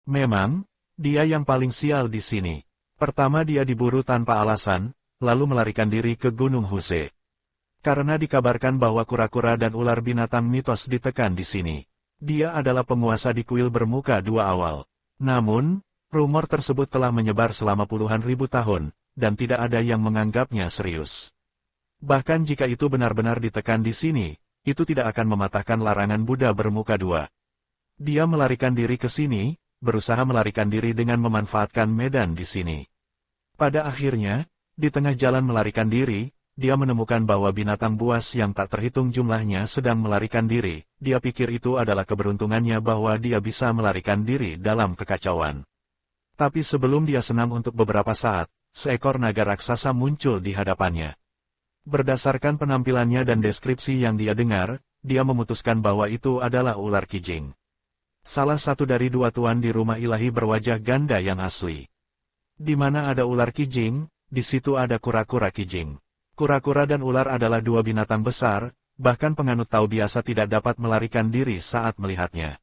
Memang, dia yang paling sial di sini. Pertama dia diburu tanpa alasan, lalu melarikan diri ke Gunung Huse. Karena dikabarkan bahwa kura-kura dan ular binatang mitos ditekan di sini. Dia adalah penguasa di kuil bermuka dua awal. Namun, rumor tersebut telah menyebar selama puluhan ribu tahun, dan tidak ada yang menganggapnya serius. Bahkan jika itu benar-benar ditekan di sini, itu tidak akan mematahkan larangan Buddha bermuka dua. Dia melarikan diri ke sini, berusaha melarikan diri dengan memanfaatkan medan di sini. Pada akhirnya, di tengah jalan melarikan diri, dia menemukan bahwa binatang buas yang tak terhitung jumlahnya sedang melarikan diri. Dia pikir itu adalah keberuntungannya bahwa dia bisa melarikan diri dalam kekacauan. Tapi sebelum dia senang untuk beberapa saat, seekor naga raksasa muncul di hadapannya. Berdasarkan penampilannya dan deskripsi yang dia dengar, dia memutuskan bahwa itu adalah ular kijing. Salah satu dari dua tuan di rumah ilahi berwajah ganda yang asli. Di mana ada ular kijing, di situ ada kura-kura kijing. Kura-kura dan ular adalah dua binatang besar, bahkan penganut Tao biasa tidak dapat melarikan diri saat melihatnya.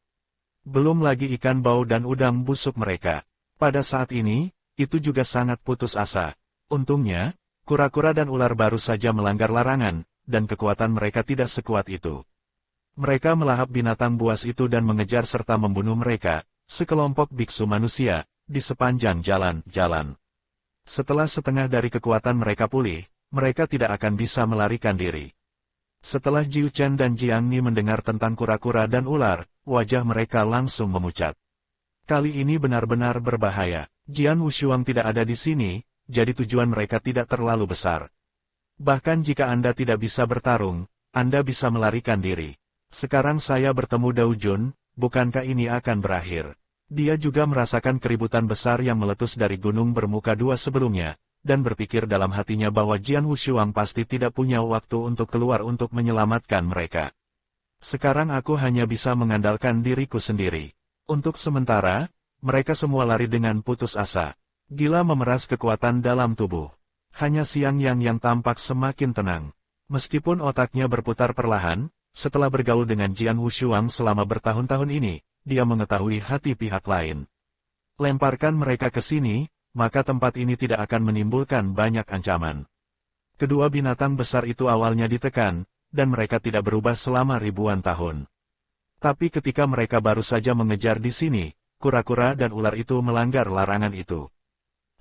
Belum lagi ikan bau dan udang busuk mereka. Pada saat ini, itu juga sangat putus asa. Untungnya, kura-kura dan ular baru saja melanggar larangan, dan kekuatan mereka tidak sekuat itu. Mereka melahap binatang buas itu dan mengejar serta membunuh mereka, sekelompok biksu manusia, di sepanjang jalan-jalan. Setelah setengah dari kekuatan mereka pulih, mereka tidak akan bisa melarikan diri. Setelah Jiu Chen dan Jiang Ni mendengar tentang kura-kura dan ular, wajah mereka langsung memucat. Kali ini benar-benar berbahaya. Jian Wushuang tidak ada di sini, jadi tujuan mereka tidak terlalu besar. Bahkan jika Anda tidak bisa bertarung, Anda bisa melarikan diri. Sekarang saya bertemu Dao Jun, bukankah ini akan berakhir? Dia juga merasakan keributan besar yang meletus dari gunung bermuka dua sebelumnya, dan berpikir dalam hatinya bahwa Jian Wushuang pasti tidak punya waktu untuk keluar untuk menyelamatkan mereka. Sekarang aku hanya bisa mengandalkan diriku sendiri. Untuk sementara, mereka semua lari dengan putus asa. Gila memeras kekuatan dalam tubuh. Hanya Xiang yang tampak semakin tenang. Meskipun otaknya berputar perlahan, setelah bergaul dengan Jian Wushuang selama bertahun-tahun ini, dia mengetahui hati pihak lain. Lemparkan mereka ke sini, maka tempat ini tidak akan menimbulkan banyak ancaman. Kedua binatang besar itu awalnya ditekan, dan mereka tidak berubah selama ribuan tahun. Tapi ketika mereka baru saja mengejar di sini, kura-kura dan ular itu melanggar larangan itu.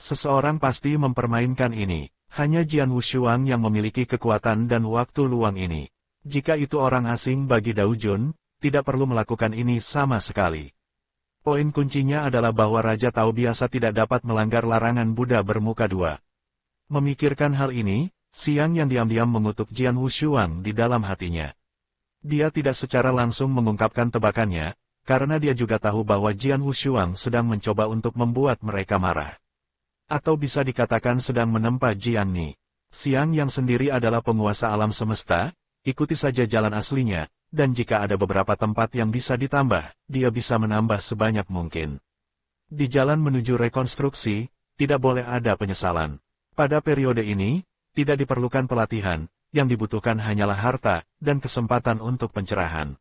Seseorang pasti mempermainkan ini, hanya Jian Wushuang yang memiliki kekuatan dan waktu luang ini. Jika itu orang asing bagi Dao Jun, tidak perlu melakukan ini sama sekali. Poin kuncinya adalah bahwa Raja Tao biasa tidak dapat melanggar larangan Buddha bermuka dua. Memikirkan hal ini, Xiang yang diam-diam mengutuk Jian Wushuang di dalam hatinya. Dia tidak secara langsung mengungkapkan tebakannya, karena dia juga tahu bahwa Jian Wushuang sedang mencoba untuk membuat mereka marah. Atau bisa dikatakan sedang menempa Jiang Ni. Xiang yang sendiri adalah penguasa alam semesta, ikuti saja jalan aslinya, dan jika ada beberapa tempat yang bisa ditambah, dia bisa menambah sebanyak mungkin. Di jalan menuju rekonstruksi, tidak boleh ada penyesalan. Pada periode ini, tidak diperlukan pelatihan, yang dibutuhkan hanyalah harta, dan kesempatan untuk pencerahan.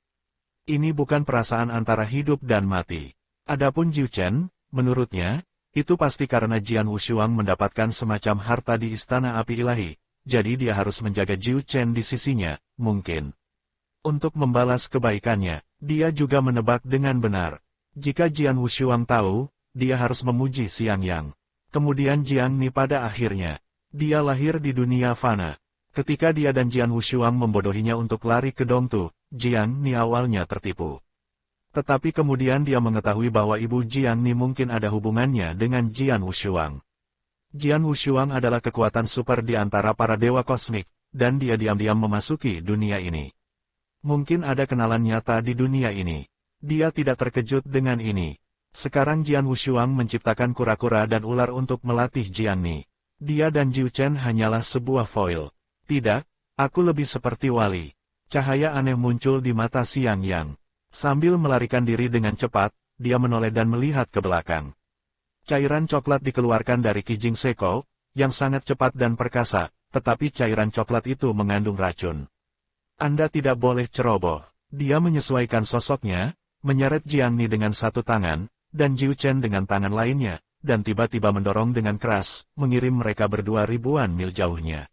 Ini bukan perasaan antara hidup dan mati. Adapun Jiu Chen, menurutnya, itu pasti karena Jian Wushuang mendapatkan semacam harta di Istana Api Ilahi, jadi dia harus menjaga Jiu Chen di sisinya, mungkin. Untuk membalas kebaikannya, dia juga menebak dengan benar. Jika Jian Wushuang tahu, dia harus memuji Xiang Yang. Kemudian Jiang Ni pada akhirnya. Dia lahir di dunia fana. Ketika dia dan Jian Wushuang membodohinya untuk lari ke Dongtu, Jiang Ni awalnya tertipu. Tetapi kemudian dia mengetahui bahwa ibu Jiang Ni mungkin ada hubungannya dengan Jian Wushuang. Jian Wushuang adalah kekuatan super di antara para dewa kosmik, dan dia diam-diam memasuki dunia ini. Mungkin ada kenalan nyata di dunia ini. Dia tidak terkejut dengan ini. Sekarang Jian Wushuang menciptakan kura-kura dan ular untuk melatih Jiang Ni. Dia dan Jiu Chen hanyalah sebuah foil. Tidak, aku lebih seperti wali. Cahaya aneh muncul di mata Xiang Yang. Sambil melarikan diri dengan cepat, dia menoleh dan melihat ke belakang. Cairan coklat dikeluarkan dari Kijing Seko, yang sangat cepat dan perkasa, tetapi cairan coklat itu mengandung racun. Anda tidak boleh ceroboh. Dia menyesuaikan sosoknya, menyeret Jiang Ni dengan satu tangan, dan Jiu Chen dengan tangan lainnya, dan tiba-tiba mendorong dengan keras, mengirim mereka berdua ribuan mil jauhnya.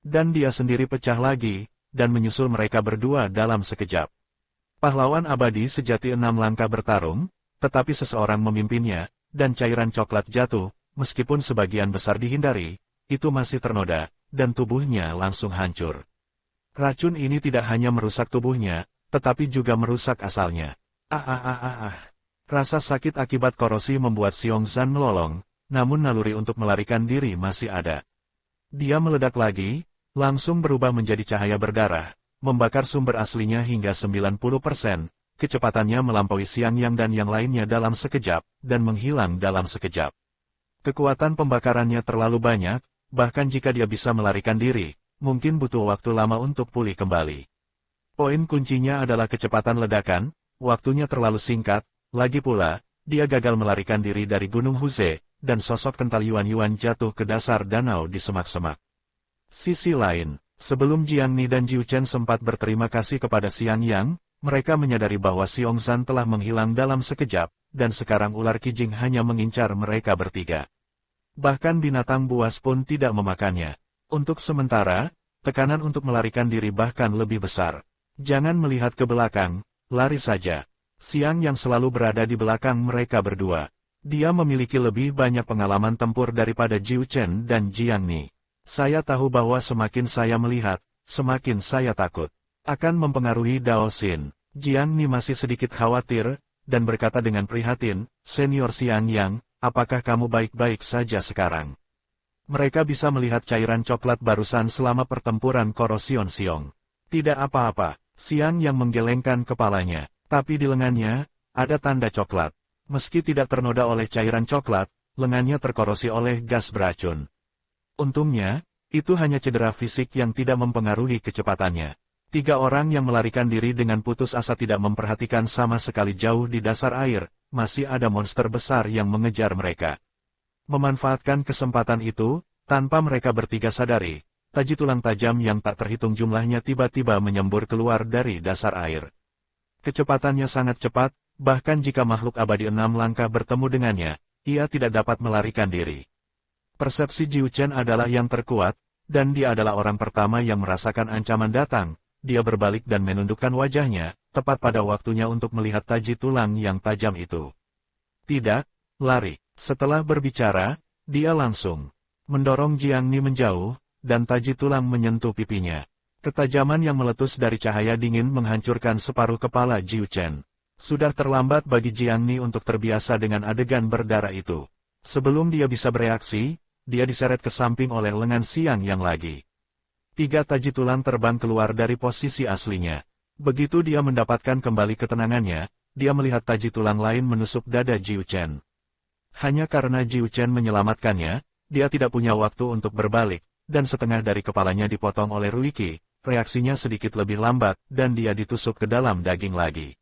Dan dia sendiri pecah lagi, dan menyusul mereka berdua dalam sekejap. Pahlawan abadi sejati 6 langkah bertarung, tetapi seseorang memimpinnya, dan cairan coklat jatuh, meskipun sebagian besar dihindari, itu masih ternoda, dan tubuhnya langsung hancur. Racun ini tidak hanya merusak tubuhnya, tetapi juga merusak asalnya. Rasa sakit akibat korosi membuat Xiong Zhan melolong, namun naluri untuk melarikan diri masih ada. Dia meledak lagi, langsung berubah menjadi cahaya berdarah, membakar sumber aslinya hingga 90%, kecepatannya melampaui Xiang Yang dan yang lainnya dalam sekejap, dan menghilang dalam sekejap. Kekuatan pembakarannya terlalu banyak, bahkan jika dia bisa melarikan diri, mungkin butuh waktu lama untuk pulih kembali. Poin kuncinya adalah kecepatan ledakan, waktunya terlalu singkat, lagi pula, dia gagal melarikan diri dari Gunung Huze, dan sosok kental Yuan jatuh ke dasar danau di semak-semak. Sisi lain, sebelum Jiang Ni dan Jiu Chen sempat berterima kasih kepada Xiang Yang, mereka menyadari bahwa Xiong Zhan telah menghilang dalam sekejap, dan sekarang ular kijing hanya mengincar mereka bertiga. Bahkan binatang buas pun tidak memakannya. Untuk sementara, tekanan untuk melarikan diri bahkan lebih besar. Jangan melihat ke belakang, lari saja. Xiang Yang selalu berada di belakang mereka berdua. Dia memiliki lebih banyak pengalaman tempur daripada Jiu Chen dan Jiang Ni. Saya tahu bahwa semakin saya melihat, semakin saya takut. Akan mempengaruhi Dao Xin. Jiang Ni masih sedikit khawatir, dan berkata dengan prihatin, Senior Xiang Yang, apakah kamu baik-baik saja sekarang? Mereka bisa melihat cairan coklat barusan selama pertempuran Korosion Siong. Tidak apa-apa, Xiang Yang menggelengkan kepalanya, tapi di lengannya, ada tanda coklat. Meski tidak ternoda oleh cairan coklat, lengannya terkorosi oleh gas beracun. Untungnya, itu hanya cedera fisik yang tidak mempengaruhi kecepatannya. 3 orang yang melarikan diri dengan putus asa tidak memperhatikan sama sekali jauh di dasar air, masih ada monster besar yang mengejar mereka. Memanfaatkan kesempatan itu, tanpa mereka bertiga sadari, taji tulang tajam yang tak terhitung jumlahnya tiba-tiba menyembur keluar dari dasar air. Kecepatannya sangat cepat, bahkan jika makhluk abadi 6 langkah bertemu dengannya, ia tidak dapat melarikan diri. Persepsi Jiu Chen adalah yang terkuat, dan dia adalah orang pertama yang merasakan ancaman datang. Dia berbalik dan menundukkan wajahnya, tepat pada waktunya untuk melihat taji tulang yang tajam itu. Tidak, lari. Setelah berbicara, dia langsung mendorong Jiang Ni menjauh, dan taji tulang menyentuh pipinya. Ketajaman yang meletus dari cahaya dingin menghancurkan separuh kepala Jiu Chen. Sudah terlambat bagi Jiang Ni untuk terbiasa dengan adegan berdarah itu. Sebelum dia bisa bereaksi, dia diseret ke samping oleh lengan Xiang Yang lagi. 3 taji tulang terbang keluar dari posisi aslinya. Begitu dia mendapatkan kembali ketenangannya, dia melihat taji tulang lain menusuk dada Jiu Chen. Hanya karena Jiu Chen menyelamatkannya, dia tidak punya waktu untuk berbalik, dan setengah dari kepalanya dipotong oleh Ruiki, reaksinya sedikit lebih lambat, dan dia ditusuk ke dalam daging lagi.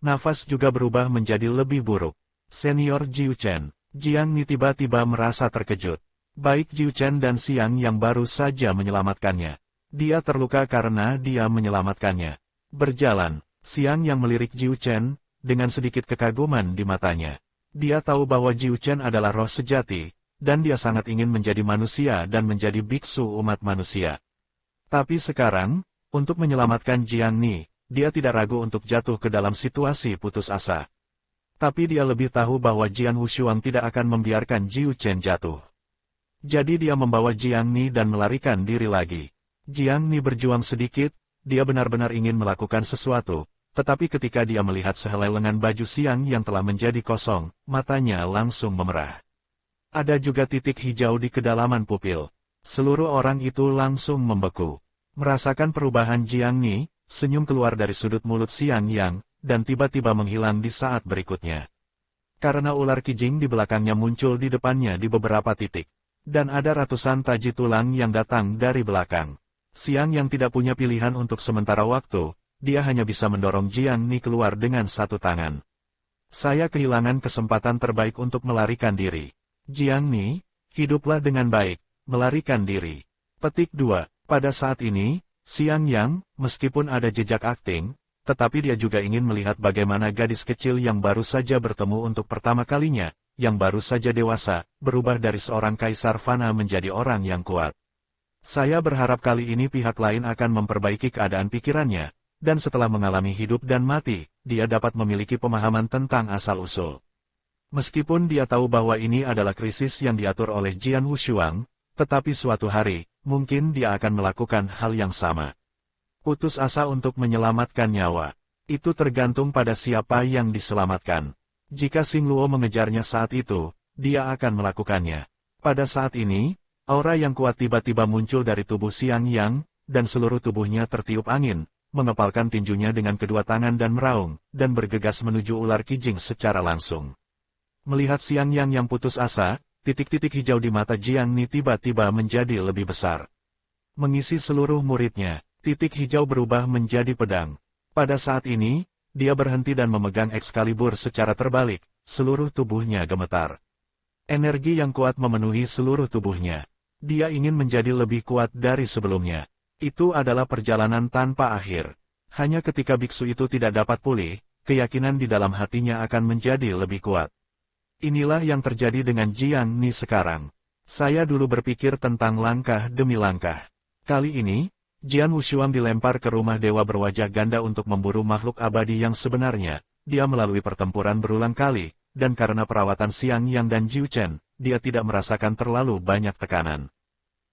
Nafas juga berubah menjadi lebih buruk. Senior Jiu Chen, Jiang Ni tiba-tiba merasa terkejut. Baik Jiu Chen dan Xiang yang baru saja menyelamatkannya. Dia terluka karena dia menyelamatkannya. Berjalan, Xiang yang melirik Jiu Chen, dengan sedikit kekaguman di matanya. Dia tahu bahwa Jiu Chen adalah roh sejati, dan dia sangat ingin menjadi manusia dan menjadi biksu umat manusia. Tapi sekarang, untuk menyelamatkan Jiang Ni, dia tidak ragu untuk jatuh ke dalam situasi putus asa. Tapi dia lebih tahu bahwa Jian Wushuang tidak akan membiarkan Jiu Chen jatuh. Jadi dia membawa Jiang Ni dan melarikan diri lagi. Jiang Ni berjuang sedikit, dia benar-benar ingin melakukan sesuatu, tetapi ketika dia melihat sehelai lengan baju Xiang yang telah menjadi kosong, matanya langsung memerah. Ada juga titik hijau di kedalaman pupil. Seluruh orang itu langsung membeku. Merasakan perubahan Jiang Ni, senyum keluar dari sudut mulut Xiang Yang, dan tiba-tiba menghilang di saat berikutnya. Karena ular kijing di belakangnya muncul di depannya di beberapa titik. Dan ada ratusan taji tulang yang datang dari belakang. Xiang yang tidak punya pilihan untuk sementara waktu, dia hanya bisa mendorong Jiang Ni keluar dengan satu tangan. Saya kehilangan kesempatan terbaik untuk melarikan diri. Jiang Ni, hiduplah dengan baik, melarikan diri. Petik 2. Pada saat ini, Xiang Yang, meskipun ada jejak akting, tetapi dia juga ingin melihat bagaimana gadis kecil yang baru saja bertemu untuk pertama kalinya, yang baru saja dewasa, berubah dari seorang kaisar fana menjadi orang yang kuat. Saya berharap kali ini pihak lain akan memperbaiki keadaan pikirannya, dan setelah mengalami hidup dan mati, dia dapat memiliki pemahaman tentang asal-usul. Meskipun dia tahu bahwa ini adalah krisis yang diatur oleh Jian Wushuang, tetapi suatu hari, mungkin dia akan melakukan hal yang sama. Putus asa untuk menyelamatkan nyawa. Itu tergantung pada siapa yang diselamatkan. Jika Xing Luo mengejarnya saat itu, dia akan melakukannya. Pada saat ini, aura yang kuat tiba-tiba muncul dari tubuh Xiang Yang, dan seluruh tubuhnya tertiup angin, mengepalkan tinjunya dengan kedua tangan dan meraung, dan bergegas menuju ular kijing secara langsung. Melihat Xiang Yang yang putus asa, titik-titik hijau di mata Jiang Ni tiba-tiba menjadi lebih besar. Mengisi seluruh muridnya. Titik hijau berubah menjadi pedang. Pada saat ini, dia berhenti dan memegang Excalibur secara terbalik, seluruh tubuhnya gemetar. Energi yang kuat memenuhi seluruh tubuhnya. Dia ingin menjadi lebih kuat dari sebelumnya. Itu adalah perjalanan tanpa akhir. Hanya ketika biksu itu tidak dapat pulih, keyakinan di dalam hatinya akan menjadi lebih kuat. Inilah yang terjadi dengan Jiang Ni sekarang. Saya dulu berpikir tentang langkah demi langkah. Kali ini, Jian Wushuang dilempar ke rumah dewa berwajah ganda untuk memburu makhluk abadi yang sebenarnya. Dia melalui pertempuran berulang kali, dan karena perawatan Xiang Yang dan Jiu Chen, dia tidak merasakan terlalu banyak tekanan.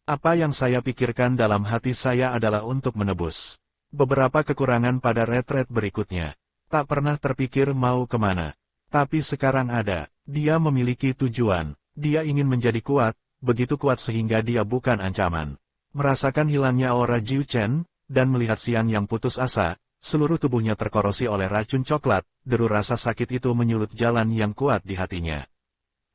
Apa yang saya pikirkan dalam hati saya adalah untuk menebus beberapa kekurangan pada retret berikutnya. Tak pernah terpikir mau kemana. Tapi sekarang ada. Dia memiliki tujuan. Dia ingin menjadi kuat, begitu kuat sehingga dia bukan ancaman. Merasakan hilangnya aura Jiu Chen, dan melihat Xiang yang putus asa, seluruh tubuhnya terkorosi oleh racun coklat, deru rasa sakit itu menyulut jalan yang kuat di hatinya.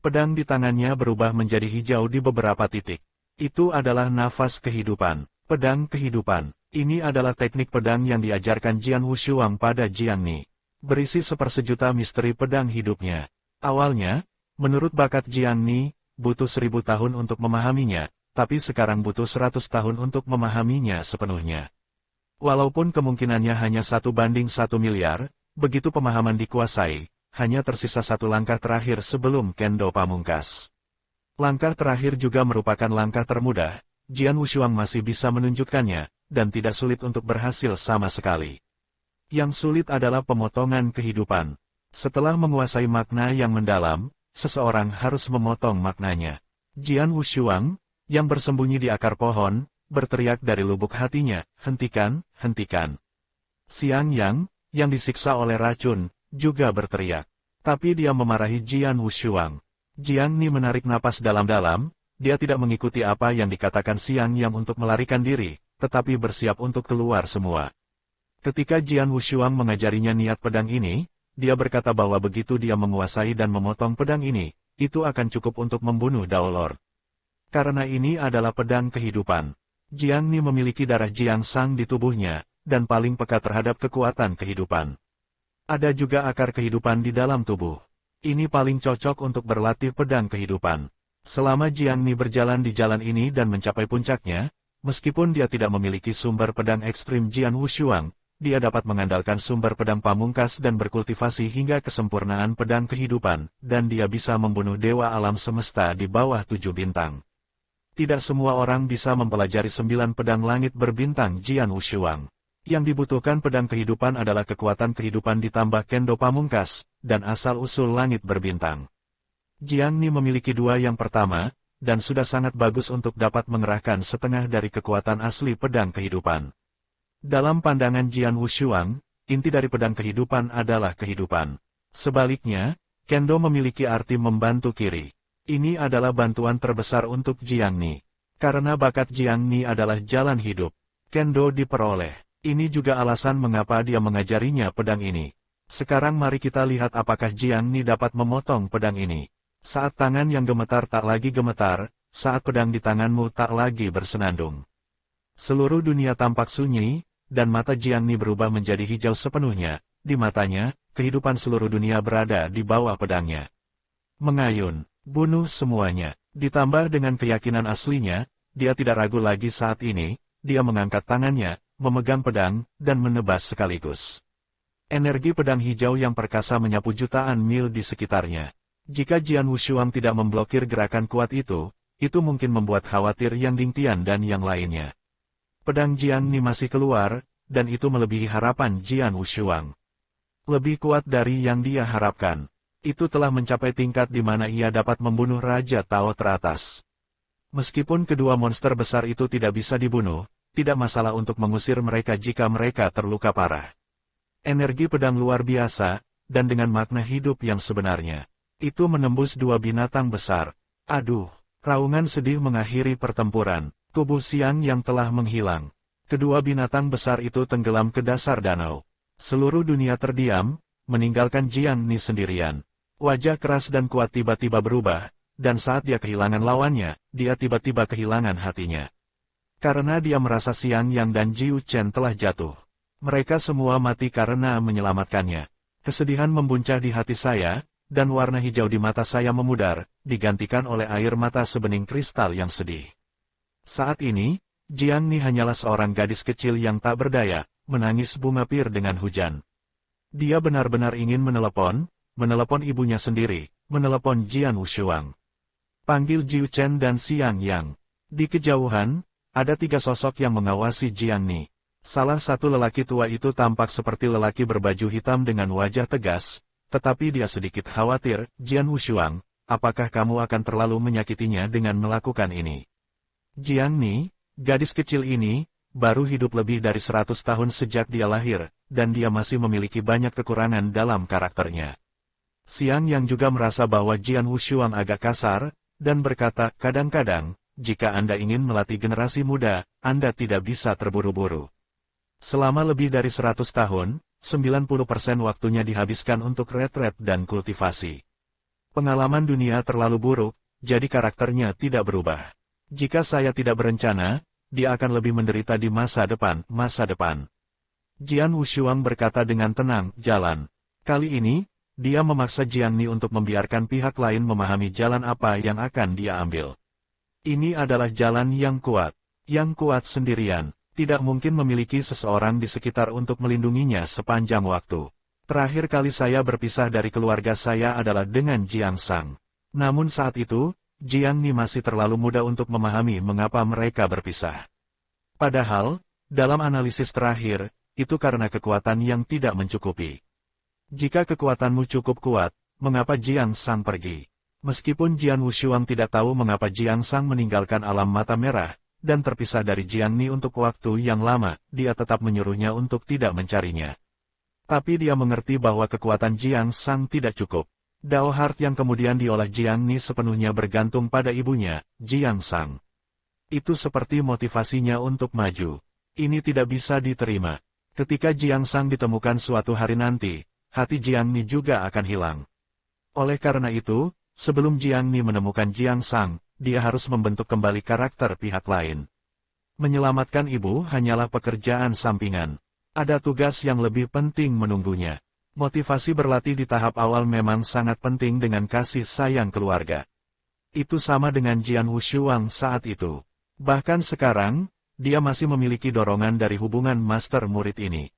Pedang di tangannya berubah menjadi hijau di beberapa titik. Itu adalah nafas kehidupan, pedang kehidupan. Ini adalah teknik pedang yang diajarkan Jian Wushuang pada Jiang Ni. Berisi sepersejuta misteri pedang hidupnya. Awalnya, menurut bakat Jiang Ni, butuh 1000 tahun untuk memahaminya. Tapi sekarang butuh 100 tahun untuk memahaminya sepenuhnya. Walaupun kemungkinannya hanya 1:1 miliar, begitu pemahaman dikuasai, hanya tersisa satu langkah terakhir sebelum Kendo Pamungkas. Langkah terakhir juga merupakan langkah termudah, Jian Wushuang masih bisa menunjukkannya, dan tidak sulit untuk berhasil sama sekali. Yang sulit adalah pemotongan kehidupan. Setelah menguasai makna yang mendalam, seseorang harus memotong maknanya. Jian Wushuang, yang bersembunyi di akar pohon, berteriak dari lubuk hatinya, "Hentikan, hentikan." Xiang Yang, yang disiksa oleh racun, juga berteriak. Tapi dia memarahi Jian Wushuang. Jiang Ni menarik napas dalam-dalam, dia tidak mengikuti apa yang dikatakan Xiang Yang untuk melarikan diri, tetapi bersiap untuk keluar semua. Ketika Jian Wushuang mengajarinya niat pedang ini, dia berkata bahwa begitu dia menguasai dan memotong pedang ini, itu akan cukup untuk membunuh Daolord. Karena ini adalah pedang kehidupan. Jiang Ni memiliki darah Jiang Sang di tubuhnya, dan paling peka terhadap kekuatan kehidupan. Ada juga akar kehidupan di dalam tubuh. Ini paling cocok untuk berlatih pedang kehidupan. Selama Jiang Ni berjalan di jalan ini dan mencapai puncaknya, meskipun dia tidak memiliki sumber pedang ekstrim Jian Wushuang, dia dapat mengandalkan sumber pedang pamungkas dan berkultivasi hingga kesempurnaan pedang kehidupan, dan dia bisa membunuh dewa alam semesta di bawah 7 bintang. Tidak semua orang bisa mempelajari 9 pedang langit berbintang Jian Wushuang. Yang dibutuhkan pedang kehidupan adalah kekuatan kehidupan ditambah kendo pamungkas, dan asal-usul langit berbintang. Jiang Ni memiliki 2 yang pertama, dan sudah sangat bagus untuk dapat mengerahkan setengah dari kekuatan asli pedang kehidupan. Dalam pandangan Jian Wushuang, inti dari pedang kehidupan adalah kehidupan. Sebaliknya, kendo memiliki arti membantu kiri. Ini adalah bantuan terbesar untuk Jiang Ni. Karena bakat Jiang Ni adalah jalan hidup, kendo diperoleh. Ini juga alasan mengapa dia mengajarinya pedang ini. Sekarang mari kita lihat apakah Jiang Ni dapat memotong pedang ini. Saat tangan yang gemetar tak lagi gemetar, saat pedang di tanganmu tak lagi bersenandung. Seluruh dunia tampak sunyi, dan mata Jiang Ni berubah menjadi hijau sepenuhnya. Di matanya, kehidupan seluruh dunia berada di bawah pedangnya. Mengayun. Bunuh semuanya. Ditambah dengan keyakinan aslinya, dia tidak ragu lagi saat ini, dia mengangkat tangannya, memegang pedang, dan menebas sekaligus. Energi pedang hijau yang perkasa menyapu jutaan mil di sekitarnya. Jika Jian Wushuang tidak memblokir gerakan kuat itu mungkin membuat khawatir Yang Dingtian dan yang lainnya. Pedang Jiang Ni masih keluar, dan itu melebihi harapan Jian Wushuang. Lebih kuat dari yang dia harapkan. Itu telah mencapai tingkat di mana ia dapat membunuh Raja Tao teratas. Meskipun kedua monster besar itu tidak bisa dibunuh, tidak masalah untuk mengusir mereka jika mereka terluka parah. Energi pedang luar biasa, dan dengan makna hidup yang sebenarnya. Itu menembus dua binatang besar. Aduh, raungan sedih mengakhiri pertempuran. Tubuh Xiang yang telah menghilang. Kedua binatang besar itu tenggelam ke dasar danau. Seluruh dunia terdiam, meninggalkan Jiang Ni sendirian. Wajah keras dan kuat tiba-tiba berubah, dan saat dia kehilangan lawannya, dia tiba-tiba kehilangan hatinya. Karena dia merasa Xiang Yang dan Jiu Chen telah jatuh. Mereka semua mati karena menyelamatkannya. Kesedihan membuncah di hati saya, dan warna hijau di mata saya memudar, digantikan oleh air mata sebening kristal yang sedih. Saat ini, Jiang Ni hanyalah seorang gadis kecil yang tak berdaya, menangis bunga pir dengan hujan. Dia benar-benar ingin menelepon ibunya sendiri, menelepon Jian Wushuang. Panggil Jiu Chen dan Xiang Yang. Di kejauhan, ada tiga sosok yang mengawasi Jiang Ni. Salah satu lelaki tua itu tampak seperti lelaki berbaju hitam dengan wajah tegas, tetapi dia sedikit khawatir. Jian Wushuang, apakah kamu akan terlalu menyakitinya dengan melakukan ini? Jiang Ni, gadis kecil ini, baru hidup lebih dari 100 tahun sejak dia lahir, dan dia masih memiliki banyak kekurangan dalam karakternya. Xiang Yang juga merasa bahwa Jian Wushuang agak kasar, dan berkata, kadang-kadang, jika Anda ingin melatih generasi muda, Anda tidak bisa terburu-buru. Selama lebih dari 100 tahun, 90% waktunya dihabiskan untuk retret dan kultivasi. Pengalaman dunia terlalu buruk, jadi karakternya tidak berubah. Jika saya tidak berencana, dia akan lebih menderita di masa depan. Jian Wushuang berkata dengan tenang, jalan. Kali ini, dia memaksa Jiang Ni untuk membiarkan pihak lain memahami jalan apa yang akan dia ambil. Ini adalah jalan yang kuat sendirian. Tidak mungkin memiliki seseorang di sekitar untuk melindunginya sepanjang waktu. Terakhir kali saya berpisah dari keluarga saya adalah dengan Jiang Sang. Namun saat itu, Jiang Ni masih terlalu muda untuk memahami mengapa mereka berpisah. Padahal, dalam analisis terakhir, itu karena kekuatan yang tidak mencukupi. Jika kekuatanmu cukup kuat, mengapa Jiang Sang pergi? Meskipun Jian Wushuang tidak tahu mengapa Jiang Sang meninggalkan alam mata merah, dan terpisah dari Jiang Ni untuk waktu yang lama, dia tetap menyuruhnya untuk tidak mencarinya. Tapi dia mengerti bahwa kekuatan Jiang Sang tidak cukup. Dao Heart yang kemudian diolah Jiang Ni sepenuhnya bergantung pada ibunya, Jiang Sang. Itu seperti motivasinya untuk maju. Ini tidak bisa diterima. Ketika Jiang Sang ditemukan suatu hari nanti, hati Jiang Ni juga akan hilang. Oleh karena itu, sebelum Jiang Ni menemukan Jiang Sang, dia harus membentuk kembali karakter pihak lain. Menyelamatkan ibu hanyalah pekerjaan sampingan. Ada tugas yang lebih penting menunggunya. Motivasi berlatih di tahap awal memang sangat penting dengan kasih sayang keluarga. Itu sama dengan Jian Wushuang saat itu. Bahkan sekarang, dia masih memiliki dorongan dari hubungan master-murid ini.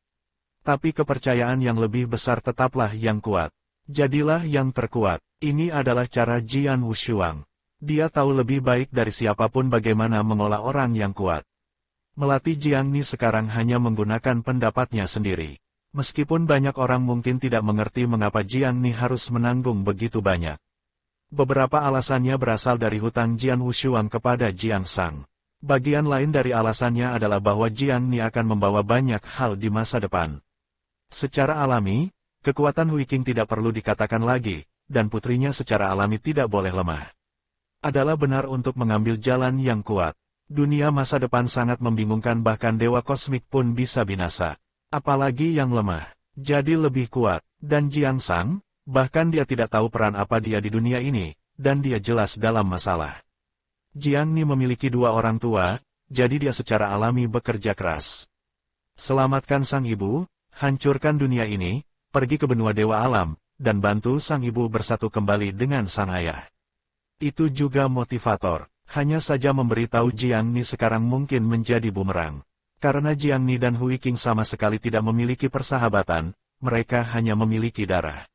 Tapi kepercayaan yang lebih besar tetaplah yang kuat. Jadilah yang terkuat. Ini adalah cara Jian Wushuang. Dia tahu lebih baik dari siapapun bagaimana mengolah orang yang kuat. Melatih Jiang Ni sekarang hanya menggunakan pendapatnya sendiri. Meskipun banyak orang mungkin tidak mengerti mengapa Jiang Ni harus menanggung begitu banyak. Beberapa alasannya berasal dari hutang Jian Wushuang kepada Jiang Sang. Bagian lain dari alasannya adalah bahwa Jiang Ni akan membawa banyak hal di masa depan. Secara alami, kekuatan Hui Qing tidak perlu dikatakan lagi, dan putrinya secara alami tidak boleh lemah. Adalah benar untuk mengambil jalan yang kuat. Dunia masa depan sangat membingungkan, bahkan dewa kosmik pun bisa binasa. Apalagi yang lemah, jadi lebih kuat. Dan Jiang Sang, bahkan dia tidak tahu peran apa dia di dunia ini, dan dia jelas dalam masalah. Jiang Ni memiliki dua orang tua, jadi dia secara alami bekerja keras. Selamatkan sang ibu, hancurkan dunia ini, pergi ke benua dewa alam, dan bantu sang ibu bersatu kembali dengan sang ayah. Itu juga motivator. Hanya saja memberitahu Jiang Ni sekarang mungkin menjadi bumerang. Karena Jiang Ni dan Hui Qing sama sekali tidak memiliki persahabatan, mereka hanya memiliki darah.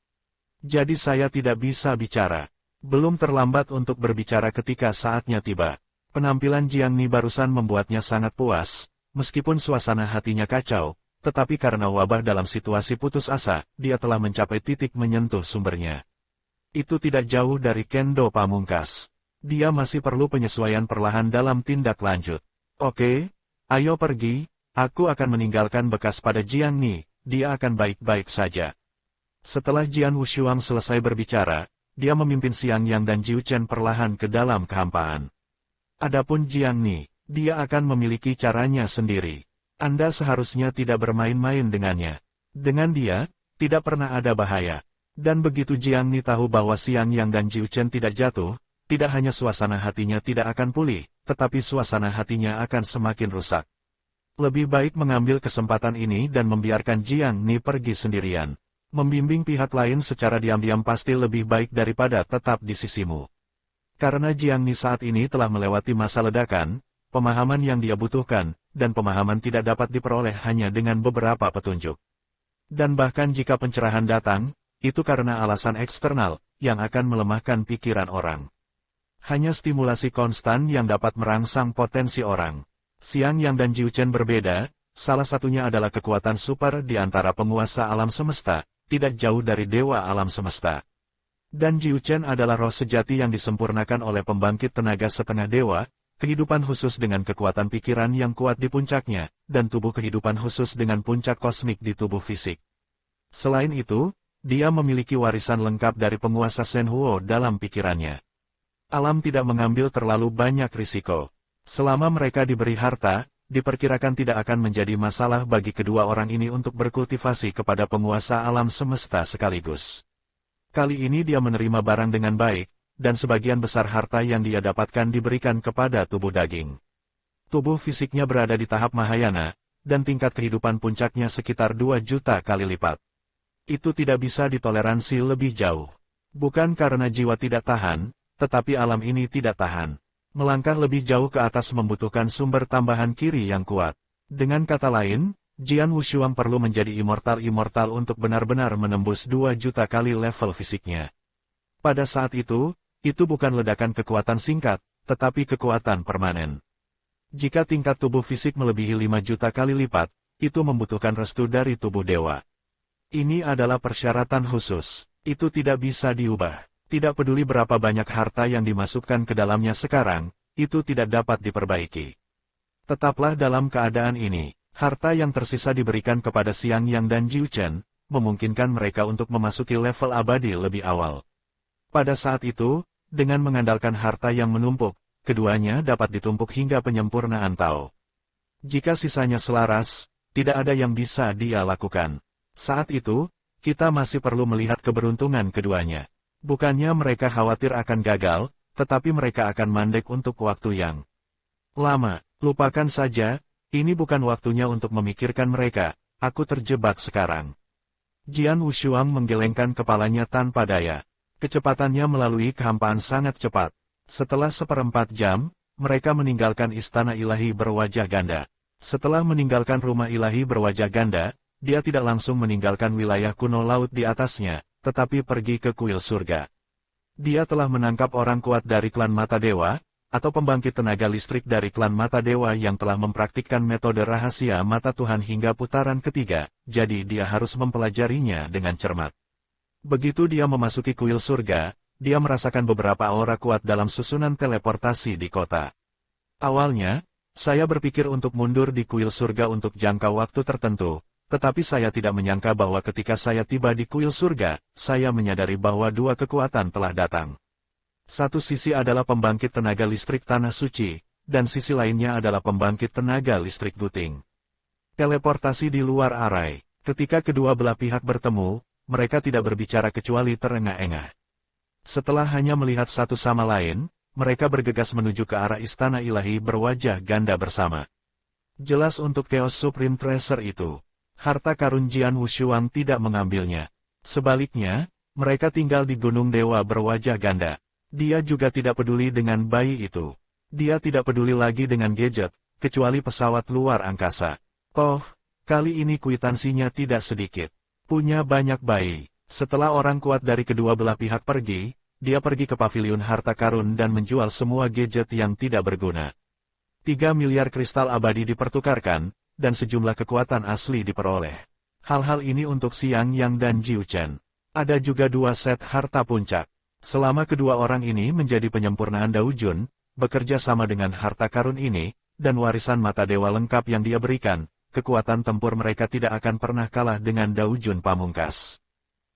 Jadi saya tidak bisa bicara. Belum terlambat untuk berbicara ketika saatnya tiba. Penampilan Jiang Ni barusan membuatnya sangat puas, meskipun suasana hatinya kacau, tetapi karena wabah dalam situasi putus asa, dia telah mencapai titik menyentuh sumbernya. Itu tidak jauh dari kendo pamungkas. Dia masih perlu penyesuaian perlahan dalam tindak lanjut. Oke, ayo pergi, aku akan meninggalkan bekas pada Jiang Ni, dia akan baik-baik saja. Setelah Jian Wushuang selesai berbicara, dia memimpin Xiang Yang dan Jiu Chen perlahan ke dalam kehampaan. Adapun Jiang Ni, dia akan memiliki caranya sendiri. Anda seharusnya tidak bermain-main dengannya. Dengan dia, tidak pernah ada bahaya. Dan begitu Jiang Ni tahu bahwa Xiang Yang dan Jiu Chen tidak jatuh, tidak hanya suasana hatinya tidak akan pulih, tetapi suasana hatinya akan semakin rusak. Lebih baik mengambil kesempatan ini dan membiarkan Jiang Ni pergi sendirian. Membimbing pihak lain secara diam-diam pasti lebih baik daripada tetap di sisimu. Karena Jiang Ni saat ini telah melewati masa ledakan, pemahaman yang dia butuhkan, dan pemahaman tidak dapat diperoleh hanya dengan beberapa petunjuk. Dan bahkan jika pencerahan datang, itu karena alasan eksternal, yang akan melemahkan pikiran orang. Hanya stimulasi konstan yang dapat merangsang potensi orang. Xiang Yang dan Jiu Chen berbeda, salah satunya adalah kekuatan super di antara penguasa alam semesta, tidak jauh dari dewa alam semesta. Dan Jiu Chen adalah roh sejati yang disempurnakan oleh pembangkit tenaga setengah dewa, kehidupan khusus dengan kekuatan pikiran yang kuat di puncaknya, dan tubuh kehidupan khusus dengan puncak kosmik di tubuh fisik. Selain itu, dia memiliki warisan lengkap dari penguasa Shen Huo dalam pikirannya. Alam tidak mengambil terlalu banyak risiko. Selama mereka diberi harta, diperkirakan tidak akan menjadi masalah bagi kedua orang ini untuk berkultivasi kepada penguasa alam semesta sekaligus. Kali ini dia menerima barang dengan baik, dan sebagian besar harta yang dia dapatkan diberikan kepada tubuh daging. Tubuh fisiknya berada di tahap Mahayana, dan tingkat kehidupan puncaknya sekitar 2 juta kali lipat. Itu tidak bisa ditoleransi lebih jauh. Bukan karena jiwa tidak tahan, tetapi alam ini tidak tahan. Melangkah lebih jauh ke atas membutuhkan sumber tambahan kiri yang kuat. Dengan kata lain, Jian Wushuang perlu menjadi immortal untuk benar-benar menembus 2 juta kali level fisiknya. Pada saat itu bukan ledakan kekuatan singkat, tetapi kekuatan permanen. Jika tingkat tubuh fisik melebihi 5 juta kali lipat, itu membutuhkan restu dari tubuh dewa. Ini adalah persyaratan khusus, itu tidak bisa diubah. Tidak peduli berapa banyak harta yang dimasukkan ke dalamnya sekarang, itu tidak dapat diperbaiki. Tetaplah dalam keadaan ini. Harta yang tersisa diberikan kepada Xiang Yang dan Jiu Chen, memungkinkan mereka untuk memasuki level abadi lebih awal. Pada saat itu, dengan mengandalkan harta yang menumpuk, keduanya dapat ditumpuk hingga penyempurnaan Tao. Jika sisanya selaras, tidak ada yang bisa dia lakukan. Saat itu, kita masih perlu melihat keberuntungan keduanya. Bukannya mereka khawatir akan gagal, tetapi mereka akan mandek untuk waktu yang lama. Lupakan saja. Ini bukan waktunya untuk memikirkan mereka, aku terjebak sekarang. Jian Wushuang menggelengkan kepalanya tanpa daya. Kecepatannya melalui kehampaan sangat cepat. Setelah 1/4 jam, mereka meninggalkan istana ilahi berwajah ganda. Setelah meninggalkan rumah ilahi berwajah ganda, dia tidak langsung meninggalkan wilayah kuno laut di atasnya, tetapi pergi ke kuil surga. Dia telah menangkap orang kuat dari klan Mata Dewa, atau pembangkit tenaga listrik dari klan Mata Dewa yang telah mempraktikkan metode rahasia Mata Tuhan hingga putaran ketiga, jadi dia harus mempelajarinya dengan cermat. Begitu dia memasuki kuil surga, dia merasakan beberapa aura kuat dalam susunan teleportasi di kota. Awalnya, saya berpikir untuk mundur di kuil surga untuk jangka waktu tertentu, tetapi saya tidak menyangka bahwa ketika saya tiba di kuil surga, saya menyadari bahwa 2 kekuatan telah datang. Satu sisi adalah pembangkit tenaga listrik Tanah Suci, dan sisi lainnya adalah pembangkit tenaga listrik Guting. Teleportasi di luar arai. Ketika kedua belah pihak bertemu, mereka tidak berbicara kecuali terengah-engah. Setelah hanya melihat satu sama lain, mereka bergegas menuju ke arah istana ilahi berwajah ganda bersama. Jelas untuk Chaos Supreme Treasure itu, harta karun Jian Wushuang tidak mengambilnya. Sebaliknya, mereka tinggal di Gunung Dewa berwajah ganda. Dia juga tidak peduli dengan bayi itu. Dia tidak peduli lagi dengan gadget, kecuali pesawat luar angkasa. Toh, kali ini kwitansinya tidak sedikit. Punya banyak bayi. Setelah orang kuat dari kedua belah pihak pergi, dia pergi ke paviliun harta karun dan menjual semua gadget yang tidak berguna. 3 miliar kristal abadi dipertukarkan, dan sejumlah kekuatan asli diperoleh. Hal-hal ini untuk Xiang Yang dan Jiu Chen. Ada juga 2 set harta puncak. Selama kedua orang ini menjadi penyempurnaan Dao Jun, bekerja sama dengan harta karun ini, dan warisan mata dewa lengkap yang dia berikan, kekuatan tempur mereka tidak akan pernah kalah dengan Dao Jun pamungkas.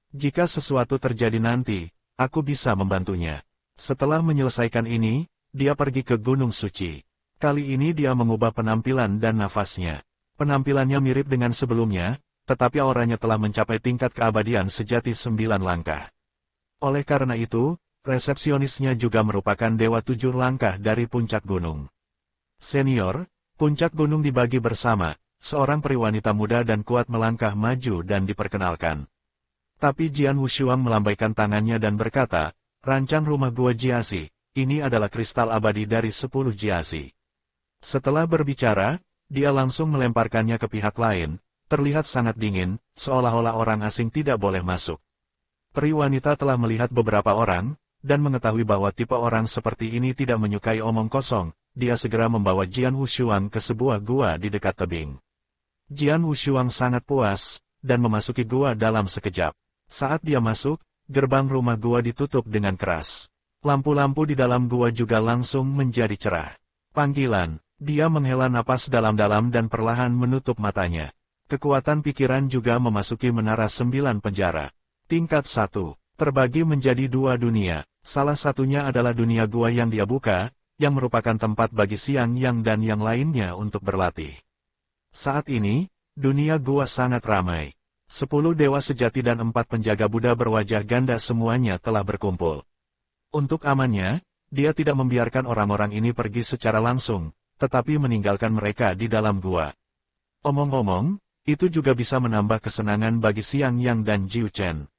Jika sesuatu terjadi nanti, aku bisa membantunya. Setelah menyelesaikan ini, dia pergi ke Gunung Suci. Kali ini dia mengubah penampilan dan nafasnya. Penampilannya mirip dengan sebelumnya, tetapi auranya telah mencapai tingkat keabadian sejati 9 langkah. Oleh karena itu, resepsionisnya juga merupakan dewa 7 langkah dari puncak gunung. Senior, puncak gunung dibagi bersama, seorang periwanita muda dan kuat melangkah maju dan diperkenalkan. Tapi Jian Wushuang melambaikan tangannya dan berkata, "Rancang rumah gua Jiasi, ini adalah kristal abadi dari 10 Jiasi." Setelah berbicara, dia langsung melemparkannya ke pihak lain, terlihat sangat dingin, seolah-olah orang asing tidak boleh masuk. Periwanita telah melihat beberapa orang, dan mengetahui bahwa tipe orang seperti ini tidak menyukai omong kosong, dia segera membawa Jian Wushuang ke sebuah gua di dekat tebing. Jian Wushuang sangat puas, dan memasuki gua dalam sekejap. Saat dia masuk, gerbang rumah gua ditutup dengan keras. Lampu-lampu di dalam gua juga langsung menjadi cerah. Panggilan, dia menghela napas dalam-dalam dan perlahan menutup matanya. Kekuatan pikiran juga memasuki menara 9 penjara. Tingkat 1, terbagi menjadi 2 dunia. Salah satunya adalah dunia gua yang dia buka, yang merupakan tempat bagi Xiang Yang dan yang lainnya untuk berlatih. Saat ini, dunia gua sangat ramai. 10 dewa sejati dan 4 penjaga Buddha berwajah ganda semuanya telah berkumpul. Untuk amannya, dia tidak membiarkan orang-orang ini pergi secara langsung, tetapi meninggalkan mereka di dalam gua. Omong-omong, itu juga bisa menambah kesenangan bagi Xiang Yang dan Jiu Chen.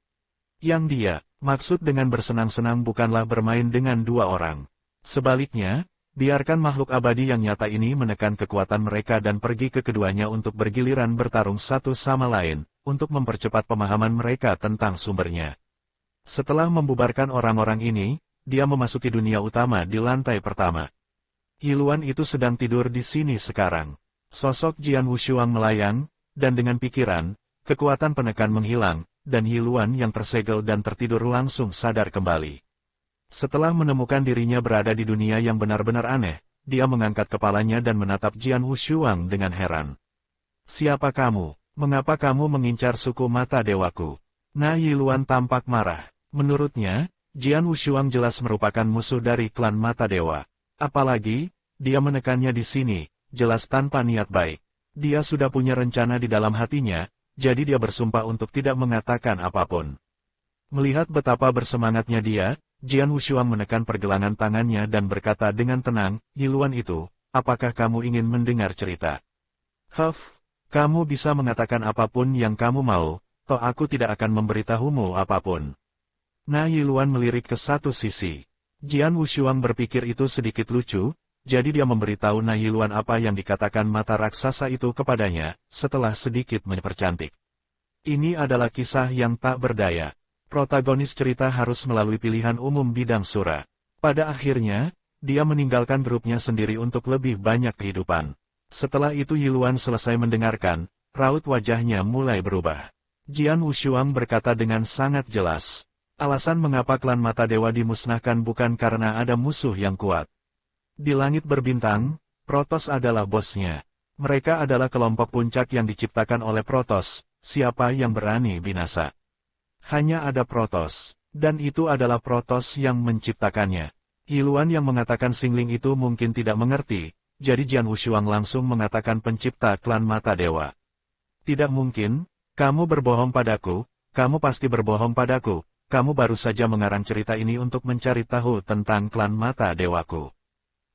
Yang dia, maksud dengan bersenang-senang bukanlah bermain dengan 2 orang. Sebaliknya, biarkan makhluk abadi yang nyata ini menekan kekuatan mereka dan pergi ke keduanya untuk bergiliran bertarung satu sama lain, untuk mempercepat pemahaman mereka tentang sumbernya. Setelah membubarkan orang-orang ini, dia memasuki dunia utama di lantai pertama. Yiluan itu sedang tidur di sini sekarang. Sosok Jian Wushuang melayang, dan dengan pikiran, kekuatan penekan menghilang, dan Yiluan yang tersegel dan tertidur langsung sadar kembali. Setelah menemukan dirinya berada di dunia yang benar-benar aneh, dia mengangkat kepalanya dan menatap Jian Wushuang dengan heran. "Siapa kamu? Mengapa kamu mengincar suku mata dewaku?" Na Yiluan tampak marah. Menurutnya, Jian Wushuang jelas merupakan musuh dari klan mata dewa. Apalagi, dia menekannya di sini, jelas tanpa niat baik. Dia sudah punya rencana di dalam hatinya, jadi dia bersumpah untuk tidak mengatakan apapun. Melihat betapa bersemangatnya dia, Jian Wushuang menekan pergelangan tangannya dan berkata dengan tenang, "Yiluan itu, apakah kamu ingin mendengar cerita?" Kamu bisa mengatakan apapun yang kamu mau, toh aku tidak akan memberitahumu apapun." Na Yiluan melirik ke satu sisi. Jian Wushuang berpikir itu sedikit lucu, jadi dia memberitahu Na Yiluan apa yang dikatakan mata raksasa itu kepadanya, setelah sedikit mempercantik. Ini adalah kisah yang tak berdaya. Protagonis cerita harus melalui pilihan umum bidang sura. Pada akhirnya, dia meninggalkan grupnya sendiri untuk lebih banyak kehidupan. Setelah itu Yiluan selesai mendengarkan, raut wajahnya mulai berubah. Jian Wushuang berkata dengan sangat jelas, alasan mengapa klan mata dewa dimusnahkan bukan karena ada musuh yang kuat. Di langit berbintang, Protos adalah bosnya. Mereka adalah kelompok puncak yang diciptakan oleh Protos, siapa yang berani binasa. Hanya ada Protos, dan itu adalah Protos yang menciptakannya. Yiluan yang mengatakan Singling itu mungkin tidak mengerti, jadi Jian Wushuang langsung mengatakan pencipta klan mata dewa. "Tidak mungkin, kamu berbohong padaku, kamu pasti berbohong padaku, kamu baru saja mengarang cerita ini untuk mencari tahu tentang klan mata dewaku."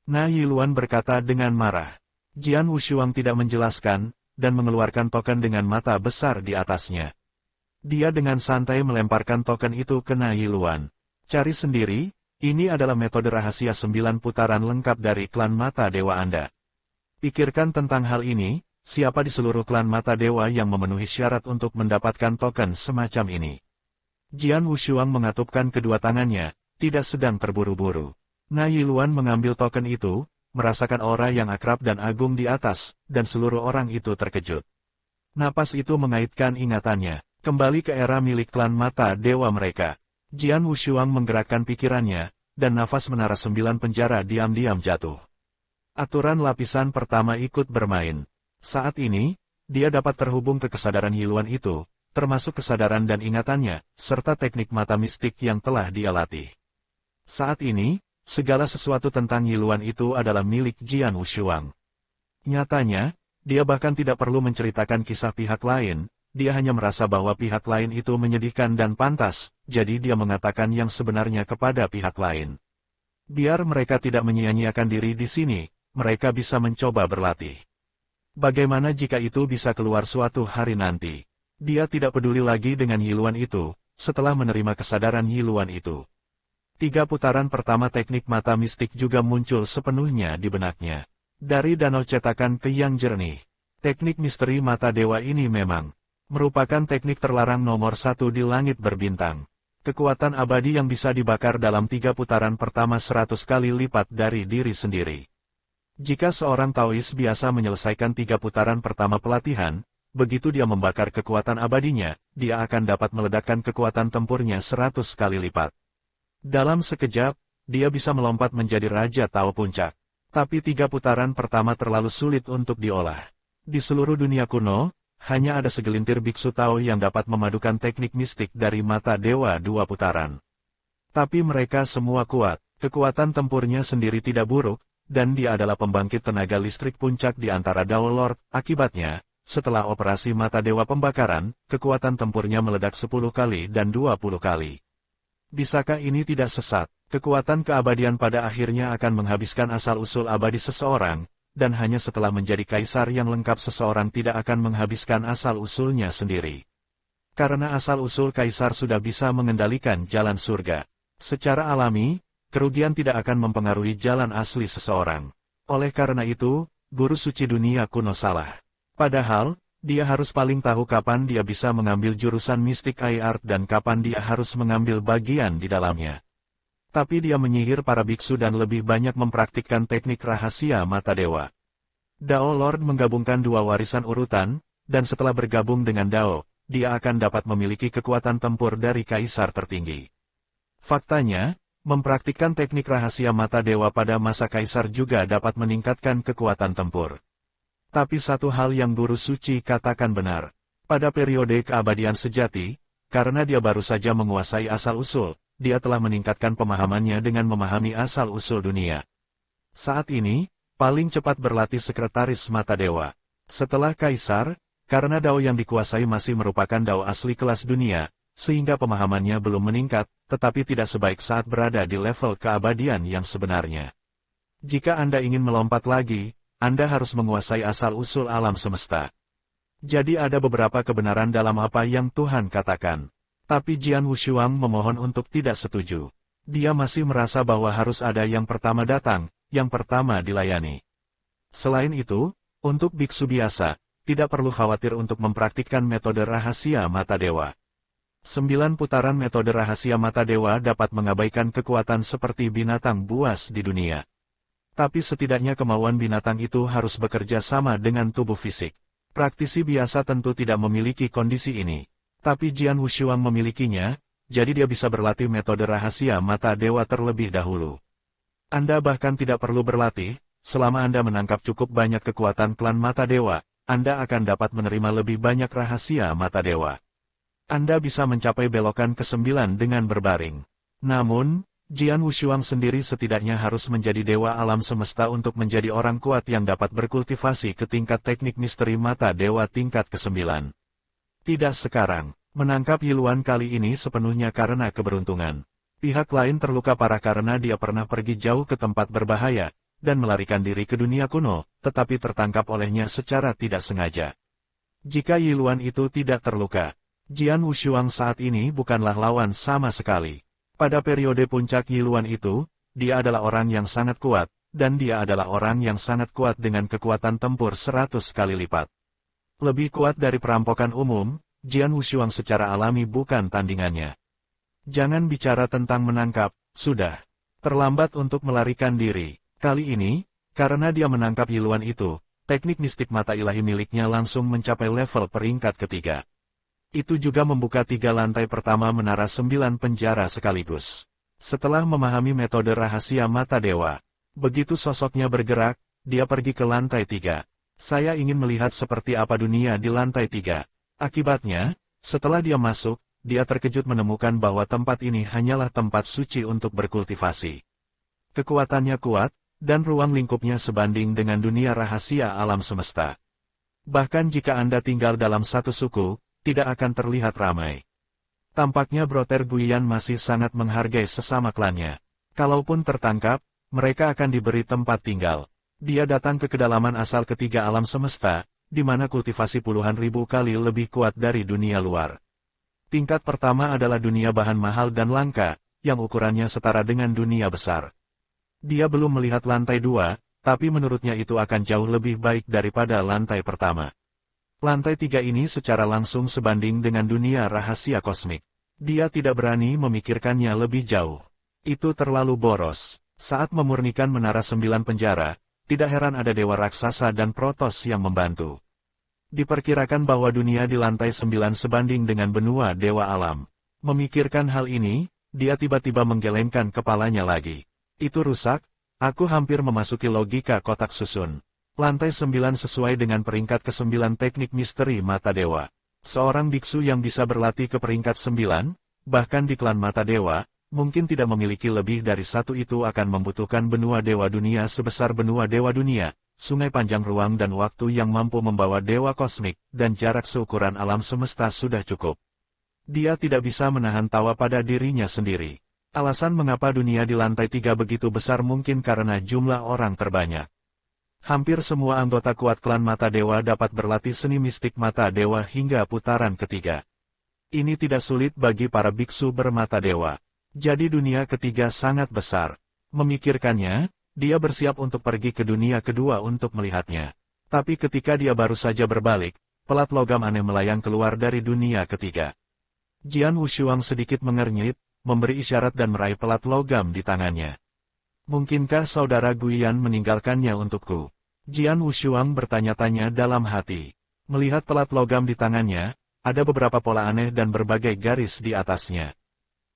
Na Yiluan berkata dengan marah. Jian Wushuang tidak menjelaskan, dan mengeluarkan token dengan mata besar di atasnya. Dia dengan santai melemparkan token itu ke Na Yiluan. "Cari sendiri, ini adalah metode rahasia 9 putaran lengkap dari klan mata dewa Anda. Pikirkan tentang hal ini, siapa di seluruh klan Mata Dewa yang memenuhi syarat untuk mendapatkan token semacam ini. Jian Wushuang mengatupkan kedua tangannya, tidak sedang terburu-buru. Na Yiluan mengambil token itu, merasakan aura yang akrab dan agung di atas, dan seluruh orang itu terkejut. Napas itu mengaitkan ingatannya, kembali ke era milik klan Mata Dewa mereka. Jian Wushuang menggerakkan pikirannya, dan nafas menara 9 penjara diam-diam jatuh. Aturan lapisan pertama ikut bermain. Saat ini, dia dapat terhubung ke kesadaran Yiluan itu, termasuk kesadaran dan ingatannya, serta teknik mata mistik yang telah dia latih. Saat ini, segala sesuatu tentang Yiluan itu adalah milik Jian Wushuang. Nyatanya, dia bahkan tidak perlu menceritakan kisah pihak lain, dia hanya merasa bahwa pihak lain itu menyedihkan dan pantas, jadi dia mengatakan yang sebenarnya kepada pihak lain. Biar mereka tidak menyia-nyiakan diri di sini, mereka bisa mencoba berlatih. Bagaimana jika itu bisa keluar suatu hari nanti? Dia tidak peduli lagi dengan Yiluan itu, setelah menerima kesadaran Yiluan itu. 3 putaran pertama teknik mata mistik juga muncul sepenuhnya di benaknya. Dari danau cetakan ke yang jernih. Teknik misteri mata dewa ini memang merupakan teknik terlarang nomor 1 di langit berbintang. Kekuatan abadi yang bisa dibakar dalam 3 putaran pertama 100 kali lipat dari diri sendiri. Jika seorang Taois biasa menyelesaikan 3 putaran pertama pelatihan, begitu dia membakar kekuatan abadinya, dia akan dapat meledakkan kekuatan tempurnya 100 kali lipat. Dalam sekejap, dia bisa melompat menjadi Raja Tao Puncak. Tapi 3 putaran pertama terlalu sulit untuk diolah. Di seluruh dunia kuno, hanya ada segelintir biksu Tao yang dapat memadukan teknik mistik dari mata dewa 2 putaran. Tapi mereka semua kuat, kekuatan tempurnya sendiri tidak buruk, dan dia adalah pembangkit tenaga listrik puncak di antara Dao Lord. Akibatnya, setelah operasi mata dewa pembakaran, kekuatan tempurnya meledak 10 kali dan 20 kali. Bisakah ini tidak sesat? Kekuatan keabadian pada akhirnya akan menghabiskan asal-usul abadi seseorang, dan hanya setelah menjadi kaisar yang lengkap seseorang tidak akan menghabiskan asal-usulnya sendiri. Karena asal-usul kaisar sudah bisa mengendalikan jalan surga. Secara alami, kerugian tidak akan mempengaruhi jalan asli seseorang. Oleh karena itu, guru suci dunia kuno salah. Padahal, dia harus paling tahu kapan dia bisa mengambil jurusan mistik art dan kapan dia harus mengambil bagian di dalamnya. Tapi dia menyihir para biksu dan lebih banyak mempraktikkan teknik rahasia mata dewa. Dao Lord menggabungkan 2 warisan urutan, dan setelah bergabung dengan Dao, dia akan dapat memiliki kekuatan tempur dari kaisar tertinggi. Faktanya, mempraktikkan teknik rahasia mata dewa pada masa kaisar juga dapat meningkatkan kekuatan tempur. Tapi satu hal yang guru suci katakan benar. Pada periode keabadian sejati, karena dia baru saja menguasai asal-usul, dia telah meningkatkan pemahamannya dengan memahami asal-usul dunia. Saat ini, paling cepat berlatih sekretaris mata dewa. Setelah kaisar, karena Dao yang dikuasai masih merupakan Dao asli kelas dunia, sehingga pemahamannya belum meningkat, tetapi tidak sebaik saat berada di level keabadian yang sebenarnya. Jika Anda ingin melompat lagi, Anda harus menguasai asal-usul alam semesta. Jadi ada beberapa kebenaran dalam apa yang Tuhan katakan. Tapi Jian Wushuang memohon untuk tidak setuju. Dia masih merasa bahwa harus ada yang pertama datang, yang pertama dilayani. Selain itu, untuk biksu biasa, tidak perlu khawatir untuk mempraktikkan metode rahasia mata dewa. 9 putaran metode rahasia mata dewa dapat mengabaikan kekuatan seperti binatang buas di dunia. Tapi setidaknya kemauan binatang itu harus bekerja sama dengan tubuh fisik. Praktisi biasa tentu tidak memiliki kondisi ini. Tapi Jian Wushuang memilikinya, jadi dia bisa berlatih metode rahasia mata dewa terlebih dahulu. Anda bahkan tidak perlu berlatih, selama Anda menangkap cukup banyak kekuatan klan mata dewa, Anda akan dapat menerima lebih banyak rahasia mata dewa. Anda bisa mencapai belokan ke-9 dengan berbaring. Namun, Jian Wushuang sendiri setidaknya harus menjadi dewa alam semesta untuk menjadi orang kuat yang dapat berkultivasi ke tingkat teknik misteri mata dewa tingkat ke-9. Tidak sekarang, menangkap Yiluan kali ini sepenuhnya karena keberuntungan. Pihak lain terluka parah karena dia pernah pergi jauh ke tempat berbahaya, dan melarikan diri ke dunia kuno, tetapi tertangkap olehnya secara tidak sengaja. Jika Yiluan itu tidak terluka, Jian Wushuang saat ini bukanlah lawan sama sekali. Pada periode puncak Yiluan itu, dia adalah orang yang sangat kuat, dan dia adalah orang yang sangat kuat dengan kekuatan tempur 100 kali lipat. Lebih kuat dari perampokan umum, Jian Wushuang secara alami bukan tandingannya. Jangan bicara tentang menangkap, sudah. Terlambat untuk melarikan diri. Kali ini, karena dia menangkap hiluan itu, teknik mistik mata ilahi miliknya langsung mencapai level peringkat ketiga. Itu juga membuka 3 lantai pertama menara 9 penjara sekaligus. Setelah memahami metode rahasia mata dewa, begitu sosoknya bergerak, dia pergi ke lantai 3. Saya ingin melihat seperti apa dunia di lantai 3. Akibatnya, setelah dia masuk, dia terkejut menemukan bahwa tempat ini hanyalah tempat suci untuk berkultivasi. Kekuatannya kuat, dan ruang lingkupnya sebanding dengan dunia rahasia alam semesta. Bahkan jika Anda tinggal dalam satu suku, tidak akan terlihat ramai. Tampaknya Brother Guiyan masih sangat menghargai sesama klannya. Kalaupun tertangkap, mereka akan diberi tempat tinggal. Dia datang ke kedalaman asal ketiga alam semesta, di mana kultivasi puluhan ribu kali lebih kuat dari dunia luar. Tingkat pertama adalah dunia bahan mahal dan langka, yang ukurannya setara dengan dunia besar. Dia belum melihat lantai 2, tapi menurutnya itu akan jauh lebih baik daripada lantai pertama. Lantai 3 ini secara langsung sebanding dengan dunia rahasia kosmik. Dia tidak berani memikirkannya lebih jauh. Itu terlalu boros. Saat memurnikan menara 9 penjara, tidak heran ada dewa raksasa dan protos yang membantu. Diperkirakan bahwa dunia di lantai 9 sebanding dengan benua dewa alam. Memikirkan hal ini, dia tiba-tiba menggelengkan kepalanya lagi. Itu rusak, aku hampir memasuki logika kotak susun. Lantai 9 sesuai dengan peringkat ke-9 teknik misteri mata dewa. Seorang biksu yang bisa berlatih ke peringkat 9, bahkan di klan mata dewa, mungkin tidak memiliki lebih dari satu itu akan membutuhkan benua dewa dunia sebesar benua dewa dunia, sungai panjang ruang dan waktu yang mampu membawa dewa kosmik, dan jarak seukuran alam semesta sudah cukup. Dia tidak bisa menahan tawa pada dirinya sendiri. Alasan mengapa dunia di lantai 3 begitu besar mungkin karena jumlah orang terbanyak. Hampir semua anggota kuat klan mata dewa dapat berlatih seni mistik mata dewa hingga putaran ketiga. Ini tidak sulit bagi para biksu bermata dewa. Jadi dunia ketiga sangat besar. Memikirkannya, dia bersiap untuk pergi ke dunia kedua untuk melihatnya. Tapi ketika dia baru saja berbalik, pelat logam aneh melayang keluar dari dunia ketiga. Jian Wushuang sedikit mengernyit, memberi isyarat dan meraih pelat logam di tangannya. Mungkinkah saudara Guiyan meninggalkannya untukku? Jian Wushuang bertanya-tanya dalam hati. Melihat pelat logam di tangannya, ada beberapa pola aneh dan berbagai garis di atasnya.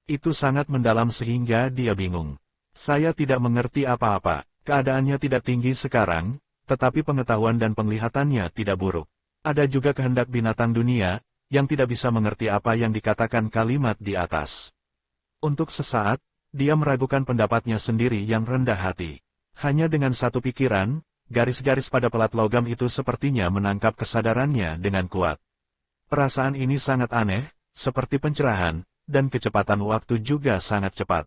Itu sangat mendalam sehingga dia bingung. Saya tidak mengerti apa-apa, keadaannya tidak tinggi sekarang, tetapi pengetahuan dan penglihatannya tidak buruk. Ada juga kehendak binatang dunia, yang tidak bisa mengerti apa yang dikatakan kalimat di atas. Untuk sesaat, dia meragukan pendapatnya sendiri yang rendah hati. Hanya dengan satu pikiran, garis-garis pada pelat logam itu sepertinya menangkap kesadarannya dengan kuat. Perasaan ini sangat aneh, seperti pencerahan, dan kecepatan waktu juga sangat cepat.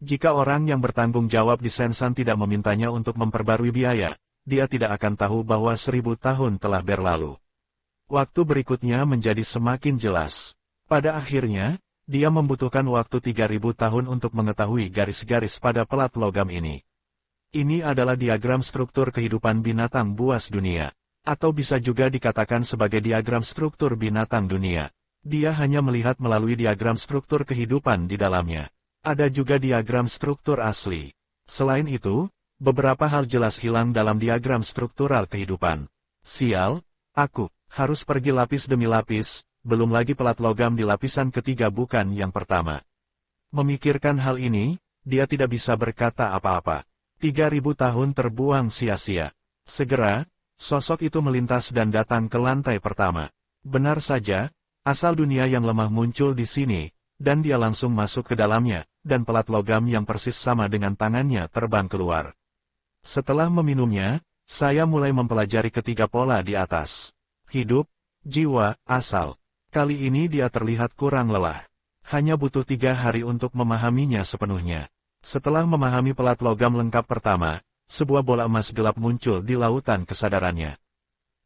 Jika orang yang bertanggung jawab di Sensan tidak memintanya untuk memperbarui biaya, dia tidak akan tahu bahwa 1000 tahun telah berlalu. Waktu berikutnya menjadi semakin jelas. Pada akhirnya, dia membutuhkan waktu 3000 tahun untuk mengetahui garis-garis pada pelat logam ini. Ini adalah diagram struktur kehidupan binatang buas dunia, atau bisa juga dikatakan sebagai diagram struktur binatang dunia. Dia hanya melihat melalui diagram struktur kehidupan di dalamnya. Ada juga diagram struktur asli. Selain itu, beberapa hal jelas hilang dalam diagram struktural kehidupan. Sial, aku harus pergi lapis demi lapis, belum lagi pelat logam di lapisan ketiga bukan yang pertama. Memikirkan hal ini, dia tidak bisa berkata apa-apa. 3000 tahun terbuang sia-sia. Segera, sosok itu melintas dan datang ke lantai pertama. Benar saja, asal dunia yang lemah muncul di sini, dan dia langsung masuk ke dalamnya, dan pelat logam yang persis sama dengan tangannya terbang keluar. Setelah meminumnya, saya mulai mempelajari ketiga pola di atas. Hidup, jiwa, asal. Kali ini dia terlihat kurang lelah. Hanya butuh 3 hari untuk memahaminya sepenuhnya. Setelah memahami pelat logam lengkap pertama, sebuah bola emas gelap muncul di lautan kesadarannya.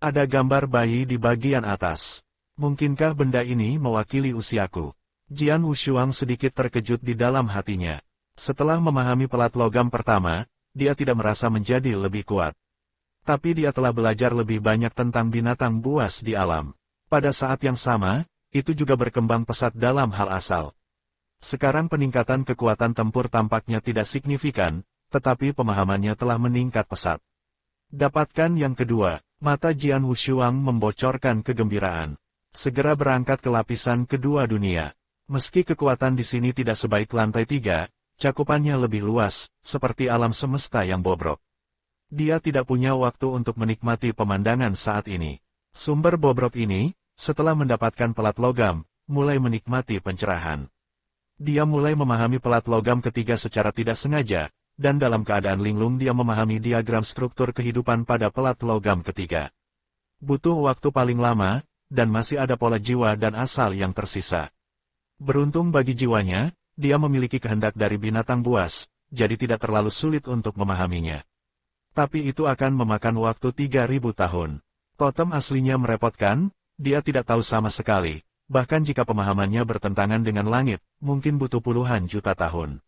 Ada gambar bayi di bagian atas. Mungkinkah benda ini mewakili usiaku? Jian Wushuang sedikit terkejut di dalam hatinya. Setelah memahami pelat logam pertama, dia tidak merasa menjadi lebih kuat. Tapi dia telah belajar lebih banyak tentang binatang buas di alam. Pada saat yang sama, itu juga berkembang pesat dalam hal asal. Sekarang peningkatan kekuatan tempur tampaknya tidak signifikan, tetapi pemahamannya telah meningkat pesat. Dapatkan yang kedua, mata Jian Wushuang membocorkan kegembiraan. Segera berangkat ke lapisan kedua dunia. Meski kekuatan di sini tidak sebaik lantai 3, cakupannya lebih luas, seperti alam semesta yang bobrok. Dia tidak punya waktu untuk menikmati pemandangan saat ini. Sumber bobrok ini, setelah mendapatkan pelat logam, mulai menikmati pencerahan. Dia mulai memahami pelat logam ketiga secara tidak sengaja, dan dalam keadaan linglung dia memahami diagram struktur kehidupan pada pelat logam ketiga. Butuh waktu paling lama, dan masih ada pola jiwa dan asal yang tersisa. Beruntung bagi jiwanya, dia memiliki kehendak dari binatang buas, jadi tidak terlalu sulit untuk memahaminya. Tapi itu akan memakan waktu 3000 tahun. Totem aslinya merepotkan, dia tidak tahu sama sekali, bahkan jika pemahamannya bertentangan dengan langit, mungkin butuh puluhan juta tahun.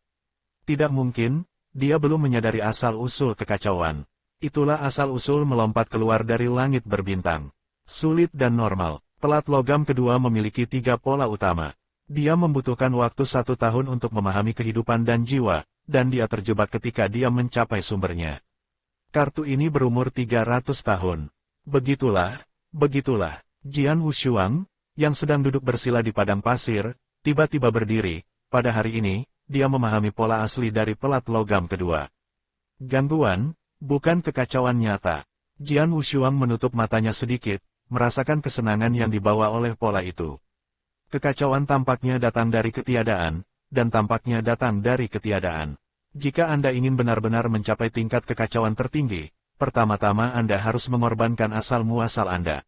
Tidak mungkin, dia belum menyadari asal-usul kekacauan. Itulah asal-usul melompat keluar dari langit berbintang. Sulit dan normal, pelat logam kedua memiliki 3 pola utama. Dia membutuhkan waktu 1 tahun untuk memahami kehidupan dan jiwa, dan dia terjebak ketika dia mencapai sumbernya. Kartu ini berumur 300 tahun. Begitulah, Jian Wushuang, yang sedang duduk bersila di padang pasir, tiba-tiba berdiri. Pada hari ini, dia memahami pola asli dari pelat logam kedua. Gangguan, bukan kekacauan nyata. Jian Wushuang menutup matanya sedikit, merasakan kesenangan yang dibawa oleh pola itu. Kekacauan tampaknya datang dari ketiadaan, dan tampaknya datang dari ketiadaan. Jika Anda ingin benar-benar mencapai tingkat kekacauan tertinggi, pertama-tama Anda harus mengorbankan asal-muasal Anda.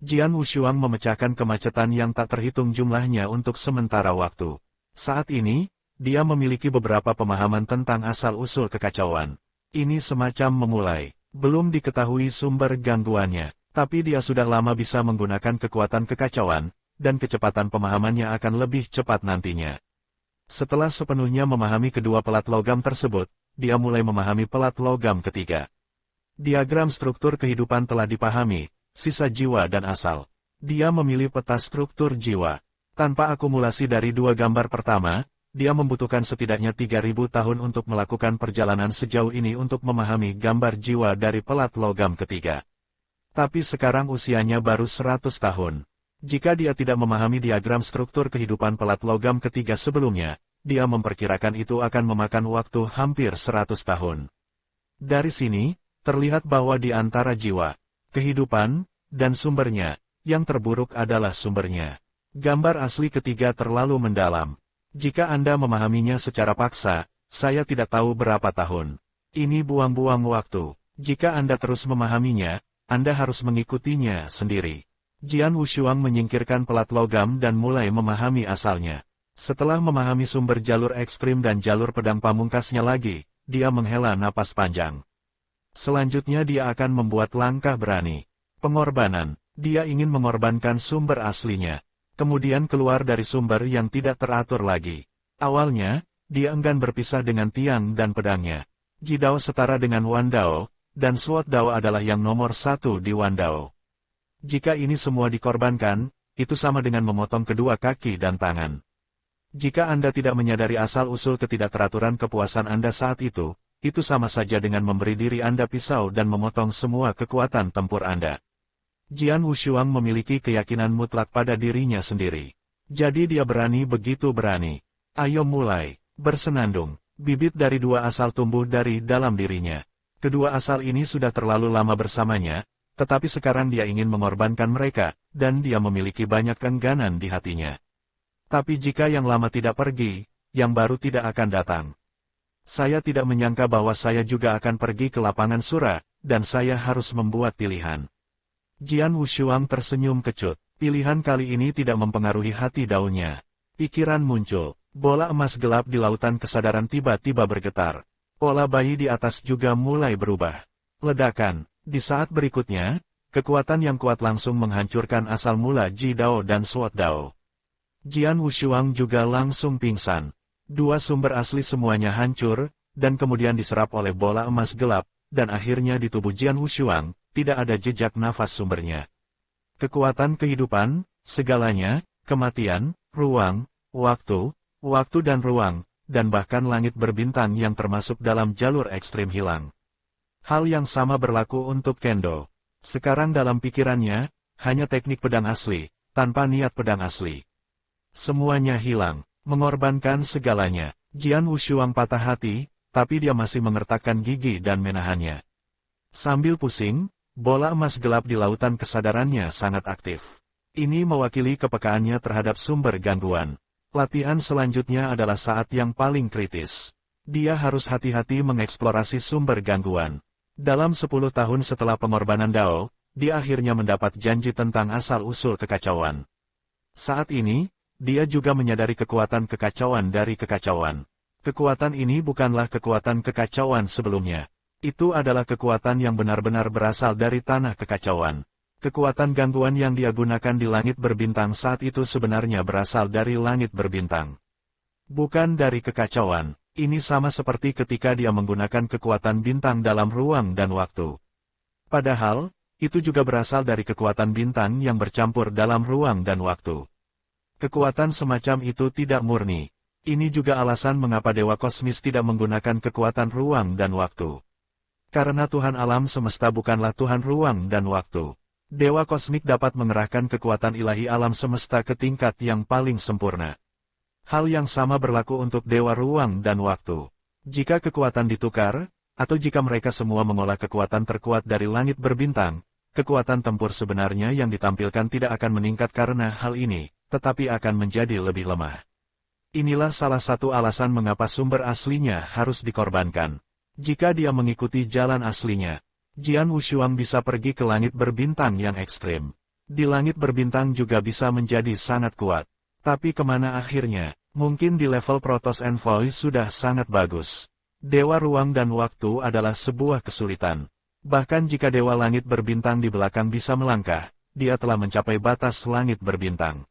Jian Wushuang memecahkan kemacetan yang tak terhitung jumlahnya untuk sementara waktu. Saat ini, dia memiliki beberapa pemahaman tentang asal-usul kekacauan. Ini semacam memulai. Belum diketahui sumber gangguannya, tapi dia sudah lama bisa menggunakan kekuatan kekacauan, dan kecepatan pemahamannya akan lebih cepat nantinya. Setelah sepenuhnya memahami kedua pelat logam tersebut, dia mulai memahami pelat logam ketiga. Diagram struktur kehidupan telah dipahami, sisa jiwa dan asal. Dia memilih peta struktur jiwa. Tanpa akumulasi dari 2 gambar pertama, dia membutuhkan setidaknya 3000 tahun untuk melakukan perjalanan sejauh ini untuk memahami gambar jiwa dari pelat logam ketiga. Tapi sekarang usianya baru 100 tahun. Jika dia tidak memahami diagram struktur kehidupan pelat logam ketiga sebelumnya, dia memperkirakan itu akan memakan waktu hampir 100 tahun. Dari sini, terlihat bahwa di antara jiwa, kehidupan, dan sumbernya, yang terburuk adalah sumbernya. Gambar asli ketiga terlalu mendalam. Jika Anda memahaminya secara paksa, saya tidak tahu berapa tahun. Ini buang-buang waktu. Jika Anda terus memahaminya, Anda harus mengikutinya sendiri. Jian Wushuang menyingkirkan pelat logam dan mulai memahami asalnya. Setelah memahami sumber jalur ekstrim dan jalur pedang pamungkasnya lagi, dia menghela napas panjang. Selanjutnya dia akan membuat langkah berani. Pengorbanan. Dia ingin mengorbankan sumber aslinya. Kemudian keluar dari sumber yang tidak teratur lagi. Awalnya, dia enggan berpisah dengan tiang dan pedangnya. Jidao setara dengan Wandao, dan Sword Dao adalah yang nomor 1 di Wandao. Jika ini semua dikorbankan, itu sama dengan memotong kedua kaki dan tangan. Jika Anda tidak menyadari asal-usul ketidakteraturan kepuasan Anda saat itu sama saja dengan memberi diri Anda pisau dan memotong semua kekuatan tempur Anda. Jian Wushuang memiliki keyakinan mutlak pada dirinya sendiri. Jadi dia berani begitu berani. Ayo mulai, bersenandung. Bibit dari 2 asal tumbuh dari dalam dirinya. Kedua asal ini sudah terlalu lama bersamanya, tetapi sekarang dia ingin mengorbankan mereka, dan dia memiliki banyak keengganan di hatinya. Tapi jika yang lama tidak pergi, yang baru tidak akan datang. Saya tidak menyangka bahwa saya juga akan pergi ke lapangan Sura, dan saya harus membuat pilihan. Jian Wushuang tersenyum kecut. Pilihan kali ini tidak mempengaruhi hati daunnya. Pikiran muncul. Bola emas gelap di lautan kesadaran tiba-tiba bergetar. Pola bayi di atas juga mulai berubah. Ledakan. Di saat berikutnya, kekuatan yang kuat langsung menghancurkan asal mula Jidao dan Sword Dao. Jian Wushuang juga langsung pingsan. 2 sumber asli semuanya hancur, dan kemudian diserap oleh bola emas gelap, dan akhirnya di tubuh Jian Wushuang, tidak ada jejak nafas sumbernya. Kekuatan kehidupan, segalanya, kematian, ruang, waktu dan ruang, dan bahkan langit berbintang yang termasuk dalam jalur ekstrim hilang. Hal yang sama berlaku untuk Kendo. Sekarang dalam pikirannya, hanya teknik pedang asli, tanpa niat pedang asli. Semuanya hilang, mengorbankan segalanya. Jian Wushuang patah hati, tapi dia masih mengertakkan gigi dan menahannya. Sambil pusing, bola emas gelap di lautan kesadarannya sangat aktif. Ini mewakili kepekaannya terhadap sumber gangguan. Latihan selanjutnya adalah saat yang paling kritis. Dia harus hati-hati mengeksplorasi sumber gangguan. Dalam 10 tahun setelah pengorbanan Dao, dia akhirnya mendapat janji tentang asal-usul kekacauan. Saat ini, dia juga menyadari kekuatan kekacauan dari kekacauan. Kekuatan ini bukanlah kekuatan kekacauan sebelumnya. Itu adalah kekuatan yang benar-benar berasal dari tanah kekacauan. Kekuatan gangguan yang dia gunakan di langit berbintang saat itu sebenarnya berasal dari langit berbintang. Bukan dari kekacauan. Ini sama seperti ketika dia menggunakan kekuatan bintang dalam ruang dan waktu. Padahal, itu juga berasal dari kekuatan bintang yang bercampur dalam ruang dan waktu. Kekuatan semacam itu tidak murni. Ini juga alasan mengapa Dewa Kosmis tidak menggunakan kekuatan ruang dan waktu. Karena Tuhan alam semesta bukanlah Tuhan ruang dan waktu. Dewa kosmik dapat mengerahkan kekuatan ilahi alam semesta ke tingkat yang paling sempurna. Hal yang sama berlaku untuk Dewa ruang dan waktu. Jika kekuatan ditukar, atau jika mereka semua mengolah kekuatan terkuat dari langit berbintang, kekuatan tempur sebenarnya yang ditampilkan tidak akan meningkat karena hal ini, tetapi akan menjadi lebih lemah. Inilah salah satu alasan mengapa sumber aslinya harus dikorbankan. Jika dia mengikuti jalan aslinya, Jian Wushuang bisa pergi ke langit berbintang yang ekstrim. Di langit berbintang juga bisa menjadi sangat kuat. Tapi kemana akhirnya? Mungkin di level Protoss Envoy sudah sangat bagus. Dewa ruang dan waktu adalah sebuah kesulitan. Bahkan jika Dewa langit berbintang di belakang bisa melangkah, dia telah mencapai batas langit berbintang.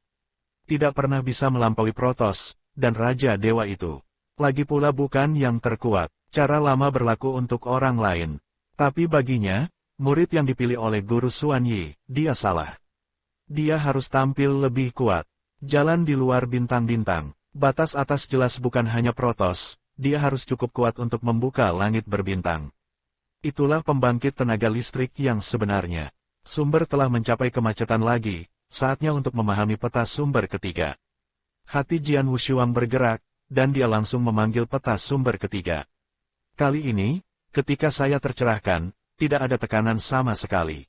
Tidak pernah bisa melampaui Protoss, dan Raja Dewa itu. Lagi pula bukan yang terkuat. Cara lama berlaku untuk orang lain. Tapi baginya, murid yang dipilih oleh Guru Xuan Yi, dia salah. Dia harus tampil lebih kuat. Jalan di luar bintang-bintang. Batas atas jelas bukan hanya Protoss, dia harus cukup kuat untuk membuka langit berbintang. Itulah pembangkit tenaga listrik yang sebenarnya. Sumber telah mencapai kemacetan lagi, saatnya untuk memahami peta sumber ketiga. Hati Jian Wushuang bergerak, dan dia langsung memanggil peta sumber ketiga. Kali ini, ketika saya tercerahkan, tidak ada tekanan sama sekali.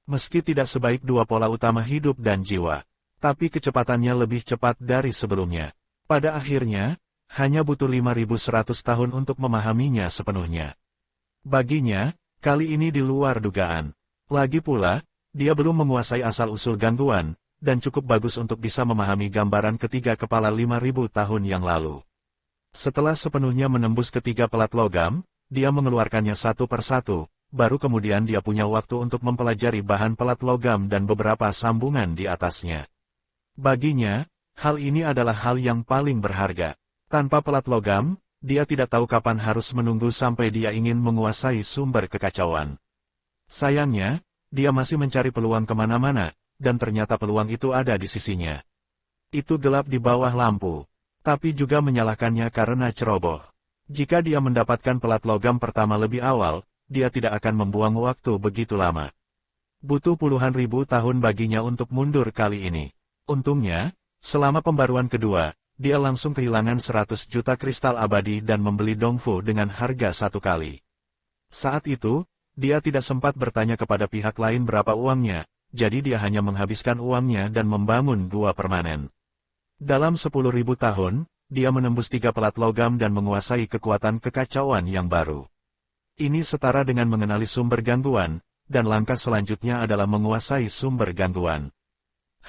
Meski tidak sebaik dua pola utama hidup dan jiwa, tapi kecepatannya lebih cepat dari sebelumnya. Pada akhirnya, hanya butuh 5.100 tahun untuk memahaminya sepenuhnya. Baginya, kali ini di luar dugaan. Lagi pula, dia belum menguasai asal-usul gangguan, dan cukup bagus untuk bisa memahami gambaran ketiga kepala 5.000 tahun yang lalu. Setelah sepenuhnya menembus ketiga pelat logam, dia mengeluarkannya satu persatu, baru kemudian dia punya waktu untuk mempelajari bahan pelat logam dan beberapa sambungan di atasnya. Baginya, hal ini adalah hal yang paling berharga. Tanpa pelat logam, dia tidak tahu kapan harus menunggu sampai dia ingin menguasai sumber kekacauan. Sayangnya, dia masih mencari peluang kemana-mana, dan ternyata peluang itu ada di sisinya. Itu gelap di bawah lampu. Tapi juga menyalahkannya karena ceroboh. Jika dia mendapatkan pelat logam pertama lebih awal, dia tidak akan membuang waktu begitu lama. Butuh puluhan ribu tahun baginya untuk mundur kali ini. Untungnya, selama pembaruan kedua, dia langsung kehilangan 100 juta kristal abadi dan membeli Dongfu dengan harga 1 kali. Saat itu, dia tidak sempat bertanya kepada pihak lain berapa uangnya, jadi dia hanya menghabiskan uangnya dan membangun gua permanen. Dalam 10.000 tahun, dia menembus 3 pelat logam dan menguasai kekuatan kekacauan yang baru. Ini setara dengan mengenali sumber gangguan, dan langkah selanjutnya adalah menguasai sumber gangguan.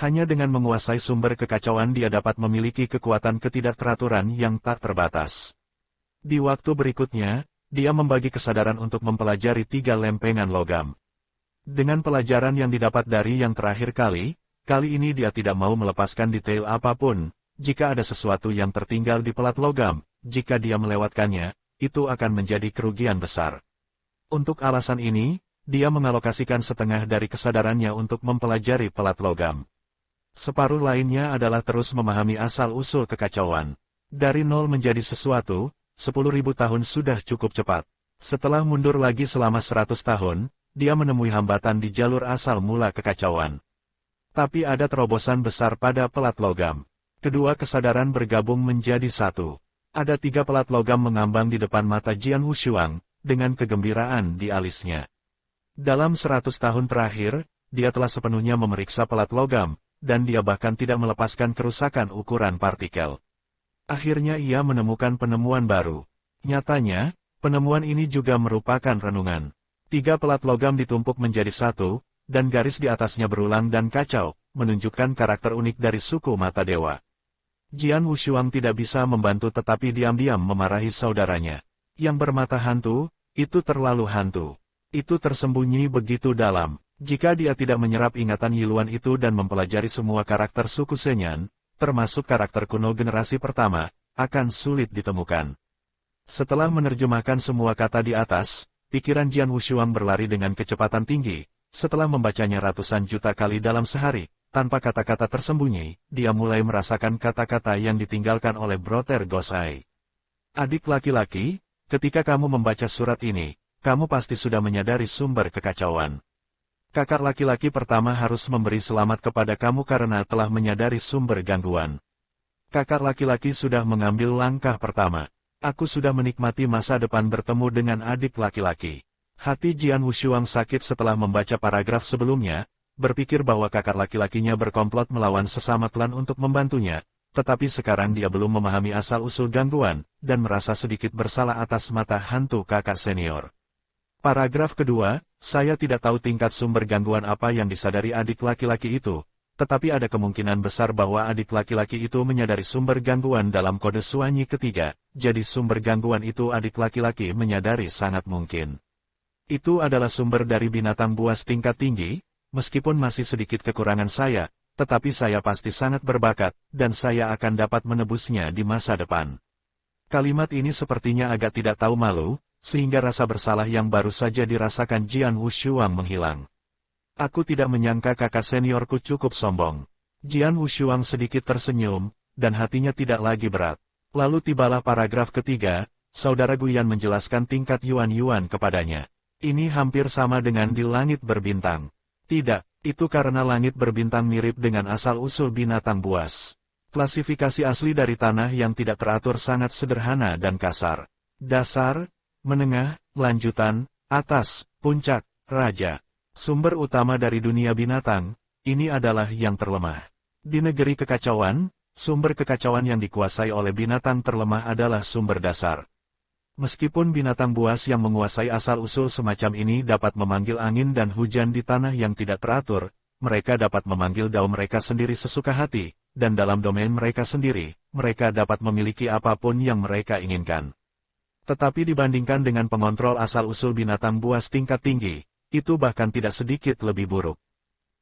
Hanya dengan menguasai sumber kekacauan dia dapat memiliki kekuatan ketidakteraturan yang tak terbatas. Di waktu berikutnya, dia membagi kesadaran untuk mempelajari 3 lempengan logam. Dengan pelajaran yang didapat dari yang terakhir kali ini dia tidak mau melepaskan detail apapun. Jika ada sesuatu yang tertinggal di pelat logam, jika dia melewatkannya, itu akan menjadi kerugian besar. Untuk alasan ini, dia mengalokasikan setengah dari kesadarannya untuk mempelajari pelat logam. Separuh lainnya adalah terus memahami asal-usul kekacauan. Dari nol menjadi sesuatu, 10.000 tahun sudah cukup cepat. Setelah mundur lagi selama 100 tahun, dia menemui hambatan di jalur asal mula kekacauan. Tapi ada terobosan besar pada pelat logam. Kedua kesadaran bergabung menjadi satu. Ada 3 pelat logam mengambang di depan mata Jian Wushuang, dengan kegembiraan di alisnya. Dalam 100 tahun terakhir, dia telah sepenuhnya memeriksa pelat logam, dan dia bahkan tidak melepaskan kerusakan ukuran partikel. Akhirnya ia menemukan penemuan baru. Nyatanya, penemuan ini juga merupakan renungan. 3 pelat logam ditumpuk menjadi satu, dan garis di atasnya berulang dan kacau, menunjukkan karakter unik dari suku mata dewa. Jian Wushuang tidak bisa membantu tetapi diam-diam memarahi saudaranya. Yang bermata hantu, itu terlalu hantu. Itu tersembunyi begitu dalam. Jika dia tidak menyerap ingatan Yiluan itu dan mempelajari semua karakter suku Senyan, termasuk karakter kuno generasi pertama, akan sulit ditemukan. Setelah menerjemahkan semua kata di atas, pikiran Jian Wushuang berlari dengan kecepatan tinggi. Setelah membacanya ratusan juta kali dalam sehari, tanpa kata-kata tersembunyi, dia mulai merasakan kata-kata yang ditinggalkan oleh Brother Gosai. Adik laki-laki, ketika kamu membaca surat ini, kamu pasti sudah menyadari sumber kekacauan. Kakak laki-laki pertama harus memberi selamat kepada kamu karena telah menyadari sumber gangguan. Kakak laki-laki sudah mengambil langkah pertama. Aku sudah menikmati masa depan bertemu dengan adik laki-laki. Hati Jian Wushuang sakit setelah membaca paragraf sebelumnya, berpikir bahwa kakak laki-lakinya berkomplot melawan sesama klan untuk membantunya, tetapi sekarang dia belum memahami asal-usul gangguan, dan merasa sedikit bersalah atas mata hantu kakak senior. Paragraf kedua, saya tidak tahu tingkat sumber gangguan apa yang disadari adik laki-laki itu, tetapi ada kemungkinan besar bahwa adik laki-laki itu menyadari sumber gangguan dalam kode Suanyi ketiga, jadi sumber gangguan itu adik laki-laki menyadari sangat mungkin. Itu adalah sumber dari binatang buas tingkat tinggi, meskipun masih sedikit kekurangan saya, tetapi saya pasti sangat berbakat, dan saya akan dapat menebusnya di masa depan. Kalimat ini sepertinya agak tidak tahu malu, sehingga rasa bersalah yang baru saja dirasakan Jian Wushuang menghilang. Aku tidak menyangka kakak seniorku cukup sombong. Jian Wushuang sedikit tersenyum, dan hatinya tidak lagi berat. Lalu tibalah paragraf ketiga, saudara Guyan menjelaskan tingkat Yuan-Yuan kepadanya. Ini hampir sama dengan di langit berbintang. Tidak, itu karena langit berbintang mirip dengan asal-usul binatang buas. Klasifikasi asli dari tanah yang tidak teratur sangat sederhana dan kasar. Dasar, menengah, lanjutan, atas, puncak, raja. Sumber utama dari dunia binatang, ini adalah yang terlemah. Di negeri kekacauan, sumber kekacauan yang dikuasai oleh binatang terlemah adalah sumber dasar. Meskipun binatang buas yang menguasai asal-usul semacam ini dapat memanggil angin dan hujan di tanah yang tidak teratur, mereka dapat memanggil daun mereka sendiri sesuka hati, dan dalam domain mereka sendiri, mereka dapat memiliki apapun yang mereka inginkan. Tetapi dibandingkan dengan pengontrol asal-usul binatang buas tingkat tinggi, itu bahkan tidak sedikit lebih buruk.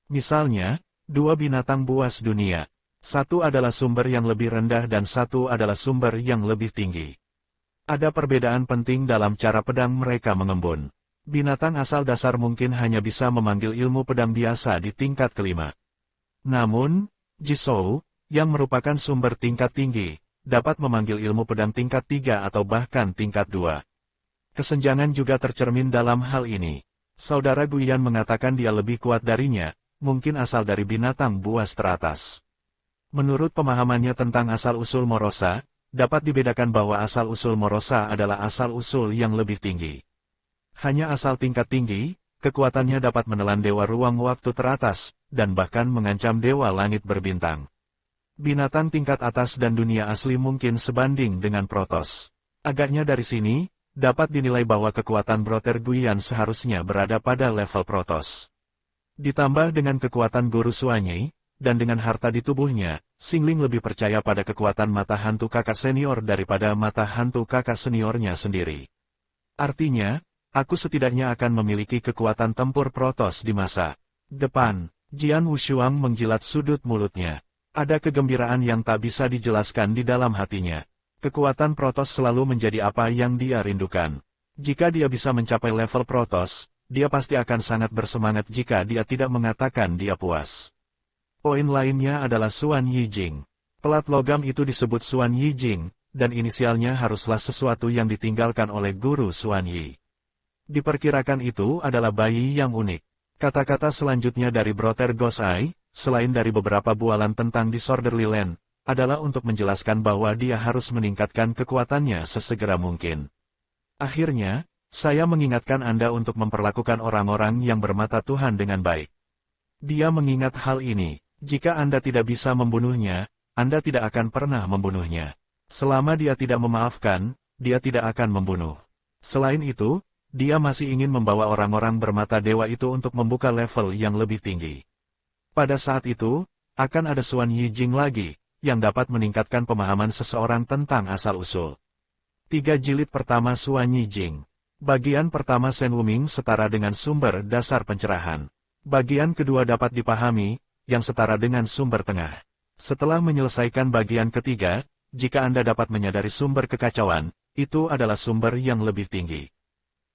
Misalnya, 2 binatang buas dunia. Satu adalah sumber yang lebih rendah dan satu adalah sumber yang lebih tinggi. Ada perbedaan penting dalam cara pedang mereka mengembun. Binatang asal dasar mungkin hanya bisa memanggil ilmu pedang biasa di tingkat kelima. Namun, Jisou, yang merupakan sumber tingkat tinggi, dapat memanggil ilmu pedang tingkat 3 atau bahkan tingkat 2. Kesenjangan juga tercermin dalam hal ini. Saudara Guyan mengatakan dia lebih kuat darinya, mungkin asal dari binatang buas teratas. Menurut pemahamannya tentang asal-usul Morosa, dapat dibedakan bahwa asal-usul Morosa adalah asal-usul yang lebih tinggi. Hanya asal tingkat tinggi, kekuatannya dapat menelan dewa ruang waktu teratas, dan bahkan mengancam dewa langit berbintang. Binatang tingkat atas dan dunia asli mungkin sebanding dengan Protoss. Agaknya dari sini, dapat dinilai bahwa kekuatan Brother Guyan seharusnya berada pada level Protoss. Ditambah dengan kekuatan Guru Suanyi, dan dengan harta di tubuhnya, Xingling lebih percaya pada kekuatan mata hantu kakak senior daripada mata hantu kakak seniornya sendiri. Artinya, aku setidaknya akan memiliki kekuatan tempur Protoss di masa depan. Jian Wushuang menjilat sudut mulutnya. Ada kegembiraan yang tak bisa dijelaskan di dalam hatinya. Kekuatan Protoss selalu menjadi apa yang dia rindukan. Jika dia bisa mencapai level Protoss, dia pasti akan sangat bersemangat jika dia tidak mengatakan dia puas. Poin lainnya adalah Xuan Yijing. Pelat logam itu disebut Xuan Yijing, dan inisialnya haruslah sesuatu yang ditinggalkan oleh guru Xuan Yi. Diperkirakan itu adalah bayi yang unik. Kata-kata selanjutnya dari Brother Gosai, selain dari beberapa bualan tentang Disorderly Land, adalah untuk menjelaskan bahwa dia harus meningkatkan kekuatannya sesegera mungkin. Akhirnya, saya mengingatkan Anda untuk memperlakukan orang-orang yang bermata Tuhan dengan baik. Dia mengingat hal ini, jika Anda tidak bisa membunuhnya, Anda tidak akan pernah membunuhnya. Selama dia tidak memaafkan, dia tidak akan membunuh. Selain itu, dia masih ingin membawa orang-orang bermata dewa itu untuk membuka level yang lebih tinggi. Pada saat itu, akan ada Xuan Yijing lagi, yang dapat meningkatkan pemahaman seseorang tentang asal-usul. 3 jilid pertama Xuan Yijing. Bagian pertama Shen Wuming setara dengan sumber dasar pencerahan. Bagian kedua dapat dipahami, yang setara dengan sumber tengah. Setelah menyelesaikan bagian ketiga, jika Anda dapat menyadari sumber kekacauan, itu adalah sumber yang lebih tinggi.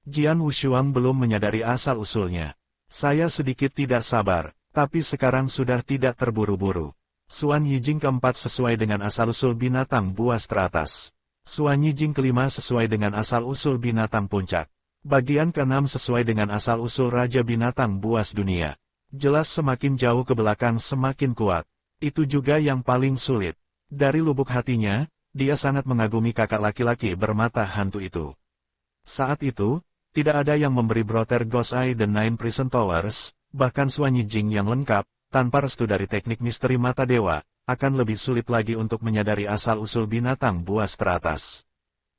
Jian Wushuang belum menyadari asal-usulnya. Saya sedikit tidak sabar, tapi sekarang sudah tidak terburu-buru. Xuan Yijing keempat sesuai dengan asal-usul binatang buas teratas. Xuan Yijing kelima sesuai dengan asal-usul binatang puncak. Bagian keenam sesuai dengan asal-usul raja binatang buas dunia. Jelas semakin jauh ke belakang semakin kuat. Itu juga yang paling sulit. Dari lubuk hatinya, dia sangat mengagumi kakak laki-laki bermata hantu itu. Saat itu, tidak ada yang memberi Brother Gosai dan Nine Prison Towers, bahkan Xuan Yijing yang lengkap, tanpa restu dari teknik misteri mata dewa, akan lebih sulit lagi untuk menyadari asal-usul binatang buas teratas.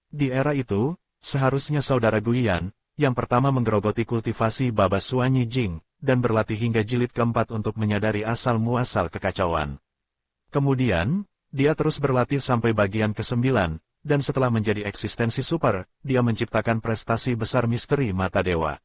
Di era itu, seharusnya saudara Guiyan, yang pertama menggerogoti kultivasi babas Xuan Yijing, dan berlatih hingga jilid keempat untuk menyadari asal-muasal kekacauan. Kemudian, dia terus berlatih sampai bagian ke-9, dan setelah menjadi eksistensi super, dia menciptakan prestasi besar misteri mata dewa.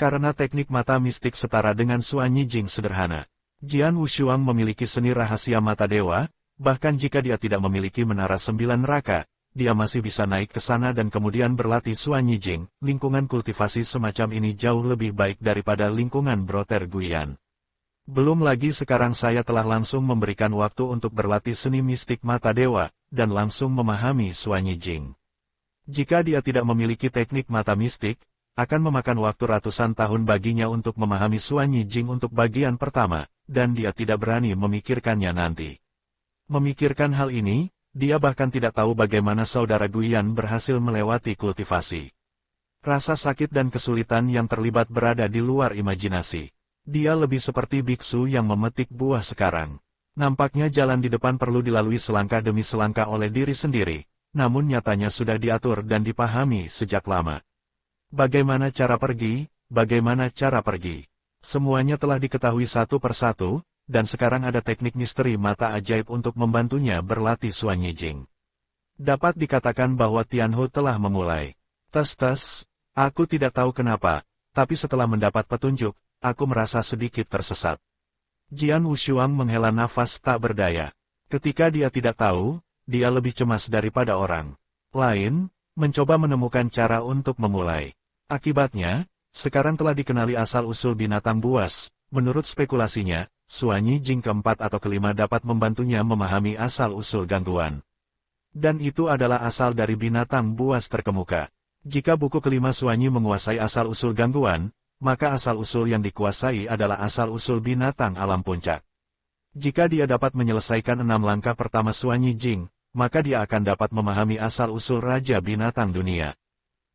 Karena teknik mata mistik setara dengan Xuan Yijing sederhana, Jian Wushuang memiliki seni rahasia mata dewa, bahkan jika dia tidak memiliki menara 9 neraka, dia masih bisa naik ke sana dan kemudian berlatih Xuan Yijing. Lingkungan kultivasi semacam ini jauh lebih baik daripada lingkungan Brother Guiyan. Belum lagi sekarang saya telah langsung memberikan waktu untuk berlatih seni mistik mata dewa, dan langsung memahami Xuan Yijing. Jika dia tidak memiliki teknik mata mistik, akan memakan waktu ratusan tahun baginya untuk memahami Xuan Yijing untuk bagian pertama, dan dia tidak berani memikirkannya nanti. Memikirkan hal ini, dia bahkan tidak tahu bagaimana saudara Guiyan berhasil melewati kultivasi. Rasa sakit dan kesulitan yang terlibat berada di luar imajinasi. Dia lebih seperti biksu yang memetik buah sekarang. Nampaknya jalan di depan perlu dilalui selangkah demi selangkah oleh diri sendiri, namun nyatanya sudah diatur dan dipahami sejak lama. Bagaimana cara pergi, bagaimana cara pergi. Semuanya telah diketahui satu persatu, dan sekarang ada teknik misteri mata ajaib untuk membantunya berlatih Xuan Yijing. Dapat dikatakan bahwa Tianhu telah memulai. Tes, aku tidak tahu kenapa, tapi setelah mendapat petunjuk, aku merasa sedikit tersesat. Jian Wushuang menghela nafas tak berdaya. Ketika dia tidak tahu, dia lebih cemas daripada orang lain, mencoba menemukan cara untuk memulai. Akibatnya, sekarang telah dikenali asal-usul binatang buas. Menurut spekulasinya, Xuan Yijing keempat atau kelima dapat membantunya memahami asal-usul gangguan. Dan itu adalah asal dari binatang buas terkemuka. Jika buku kelima Xuan Yi menguasai asal-usul gangguan, maka asal-usul yang dikuasai adalah asal-usul binatang alam puncak. Jika dia dapat menyelesaikan 6 langkah pertama Xuan Yijing, maka dia akan dapat memahami asal-usul raja binatang dunia.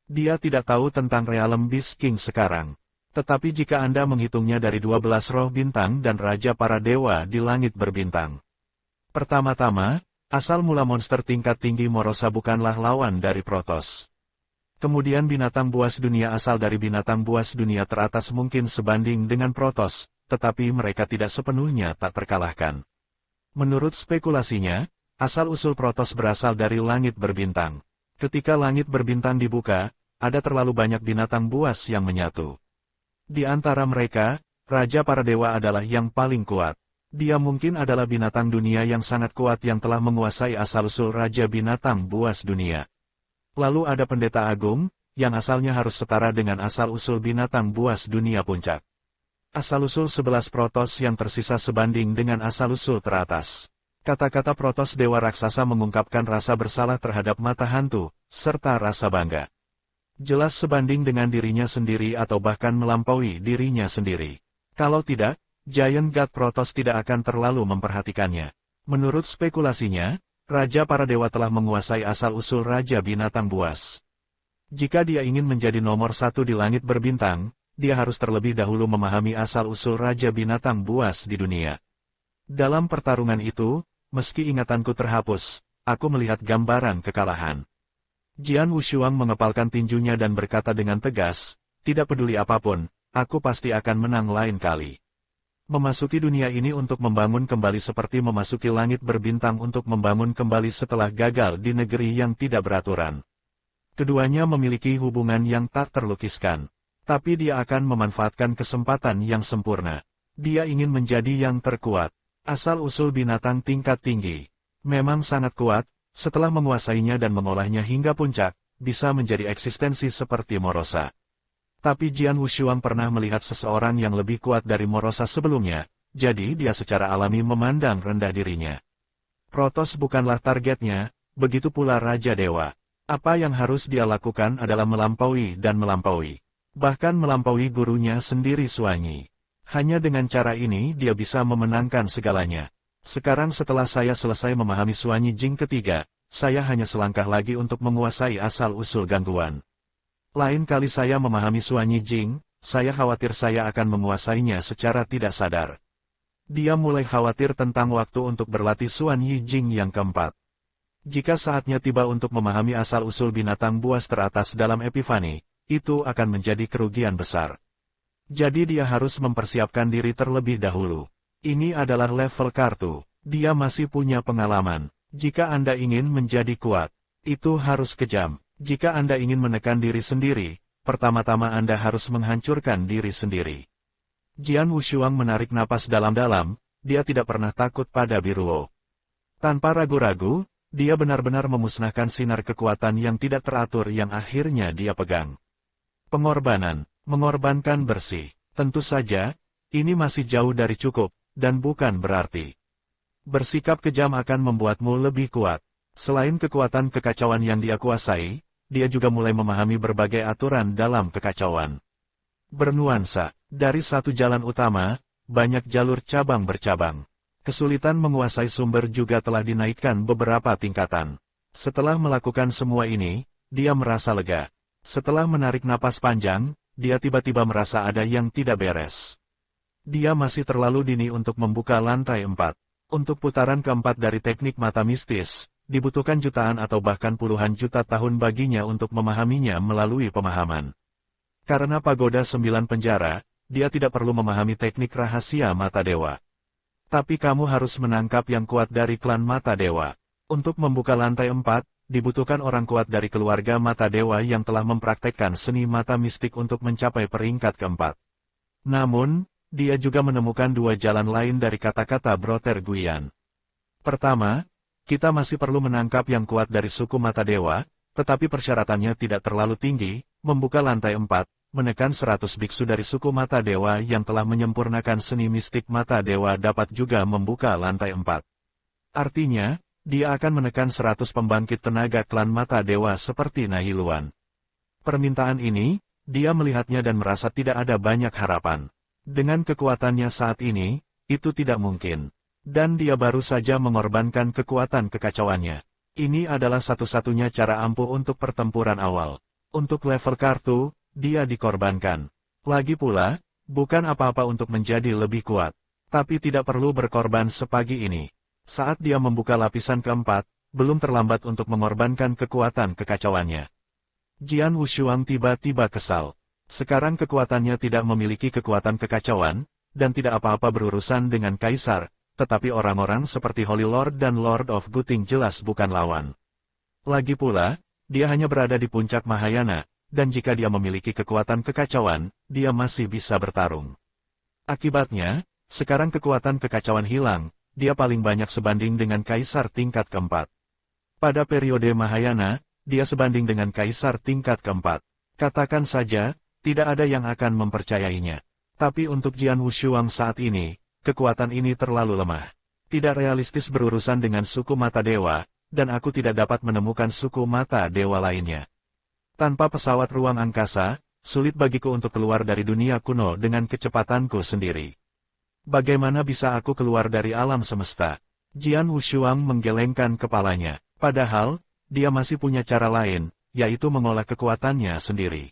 Dia tidak tahu tentang Realm Beast King sekarang. Tetapi jika Anda menghitungnya dari 12 roh bintang dan raja para dewa di langit berbintang. Pertama-tama, asal mula monster tingkat tinggi Morosa bukanlah lawan dari Protoss. Kemudian binatang buas dunia asal dari binatang buas dunia teratas mungkin sebanding dengan Protoss, tetapi mereka tidak sepenuhnya tak terkalahkan. Menurut spekulasinya, asal-usul Protoss berasal dari langit berbintang. Ketika langit berbintang dibuka, ada terlalu banyak binatang buas yang menyatu. Di antara mereka, Raja para Dewa adalah yang paling kuat. Dia mungkin adalah binatang dunia yang sangat kuat yang telah menguasai asal-usul Raja Binatang Buas dunia. Lalu ada Pendeta Agung, yang asalnya harus setara dengan asal-usul binatang buas dunia puncak. Asal-usul 11 Protos yang tersisa sebanding dengan asal-usul teratas. Kata-kata Protos Dewa Raksasa mengungkapkan rasa bersalah terhadap mata hantu, serta rasa bangga. Jelas sebanding dengan dirinya sendiri atau bahkan melampaui dirinya sendiri. Kalau tidak, Giant God Protos tidak akan terlalu memperhatikannya. Menurut spekulasinya, Raja para Dewa telah menguasai asal-usul Raja Binatang Buas. Jika dia ingin menjadi nomor satu di langit berbintang, dia harus terlebih dahulu memahami asal-usul Raja Binatang Buas di dunia. Dalam pertarungan itu, meski ingatanku terhapus, aku melihat gambaran kekalahan. Jian Wushuang mengepalkan tinjunya dan berkata dengan tegas, tidak peduli apapun, aku pasti akan menang lain kali. Memasuki dunia ini untuk membangun kembali seperti memasuki langit berbintang untuk membangun kembali setelah gagal di negeri yang tidak beraturan. Keduanya memiliki hubungan yang tak terlukiskan. Tapi dia akan memanfaatkan kesempatan yang sempurna. Dia ingin menjadi yang terkuat. Asal-usul binatang tingkat tinggi. Memang sangat kuat, setelah menguasainya dan mengolahnya hingga puncak, bisa menjadi eksistensi seperti Morosa. Tapi Jian Wushuang pernah melihat seseorang yang lebih kuat dari Morosa sebelumnya, jadi dia secara alami memandang rendah dirinya. Protos bukanlah targetnya, begitu pula Raja Dewa. Apa yang harus dia lakukan adalah melampaui dan melampaui. Bahkan melampaui gurunya sendiri Suanyi. Hanya dengan cara ini dia bisa memenangkan segalanya. Sekarang setelah saya selesai memahami Suanyi Jing ketiga, saya hanya selangkah lagi untuk menguasai asal-usul gangguan. Lain kali saya memahami Suanyi Jing, saya khawatir saya akan menguasainya secara tidak sadar. Dia mulai khawatir tentang waktu untuk berlatih Suanyi Jing yang keempat. Jika saatnya tiba untuk memahami asal-usul binatang buas teratas dalam Epifani, itu akan menjadi kerugian besar. Jadi dia harus mempersiapkan diri terlebih dahulu. Ini adalah level kartu. Dia masih punya pengalaman. Jika Anda ingin menjadi kuat, itu harus kejam. Jika Anda ingin menekan diri sendiri, pertama-tama Anda harus menghancurkan diri sendiri. Jian Wushuang menarik napas dalam-dalam, dia tidak pernah takut pada Biruo. Tanpa ragu-ragu, dia benar-benar memusnahkan sinar kekuatan yang tidak teratur yang akhirnya dia pegang. Pengorbanan, mengorbankan bersih. Tentu saja, ini masih jauh dari cukup, dan bukan berarti. Bersikap kejam akan membuatmu lebih kuat. Selain kekuatan kekacauan yang dia kuasai, dia juga mulai memahami berbagai aturan dalam kekacauan. Bernuansa, dari satu jalan utama, banyak jalur cabang bercabang. Kesulitan menguasai sumber juga telah dinaikkan beberapa tingkatan. Setelah melakukan semua ini, dia merasa lega. Setelah menarik napas panjang, dia tiba-tiba merasa ada yang tidak beres. Dia masih terlalu dini untuk membuka lantai 4. Untuk putaran keempat dari teknik mata mistis, dibutuhkan jutaan atau bahkan puluhan juta tahun baginya untuk memahaminya melalui pemahaman. Karena pagoda 9 penjara, dia tidak perlu memahami teknik rahasia mata dewa. Tapi kamu harus menangkap yang kuat dari klan mata dewa. Untuk membuka lantai 4, dibutuhkan orang kuat dari keluarga mata dewa yang telah mempraktekkan seni mata mistik untuk mencapai peringkat keempat. Namun, dia juga menemukan dua jalan lain dari kata-kata Brother Guian. Pertama, kita masih perlu menangkap yang kuat dari suku mata dewa, tetapi persyaratannya tidak terlalu tinggi, membuka lantai 4, menekan 100 biksu dari suku mata dewa yang telah menyempurnakan seni mistik mata dewa dapat juga membuka lantai 4. Artinya, dia akan menekan 100 pembangkit tenaga klan mata dewa seperti Nahiluan. Permintaan ini, dia melihatnya dan merasa tidak ada banyak harapan. Dengan kekuatannya saat ini, itu tidak mungkin. Dan dia baru saja mengorbankan kekuatan kekacauannya. Ini adalah satu-satunya cara ampuh untuk pertempuran awal. Untuk level kartu, dia dikorbankan. Lagi pula, bukan apa-apa untuk menjadi lebih kuat. Tapi tidak perlu berkorban sepagi ini. Saat dia membuka lapisan keempat, belum terlambat untuk mengorbankan kekuatan kekacauannya. Jian Wushuang tiba-tiba kesal. Sekarang kekuatannya tidak memiliki kekuatan kekacauan, dan tidak apa-apa berurusan dengan Kaisar, tetapi orang-orang seperti Holy Lord dan Lord of Guting jelas bukan lawan. Lagi pula, dia hanya berada di puncak Mahayana, dan jika dia memiliki kekuatan kekacauan, dia masih bisa bertarung. Akibatnya, sekarang kekuatan kekacauan hilang, dia paling banyak sebanding dengan kaisar tingkat keempat. Pada periode Mahayana, dia sebanding dengan kaisar tingkat keempat. Katakan saja, tidak ada yang akan mempercayainya. Tapi untuk Jian Wushuang saat ini, kekuatan ini terlalu lemah. Tidak realistis berurusan dengan suku mata dewa, dan aku tidak dapat menemukan suku mata dewa lainnya. Tanpa pesawat ruang angkasa, sulit bagiku untuk keluar dari dunia kuno dengan kecepatanku sendiri. Bagaimana bisa aku keluar dari alam semesta? Jian Wushuang menggelengkan kepalanya. Padahal, dia masih punya cara lain, yaitu mengolah kekuatannya sendiri.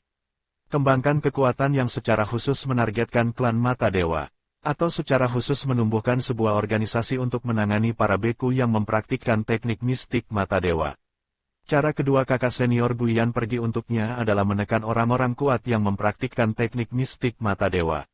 Kembangkan kekuatan yang secara khusus menargetkan klan mata dewa, atau secara khusus menumbuhkan sebuah organisasi untuk menangani para beku yang mempraktikkan teknik mistik mata dewa. Cara kedua kakak senior Guiyan pergi untuknya adalah menekan orang-orang kuat yang mempraktikkan teknik mistik mata dewa.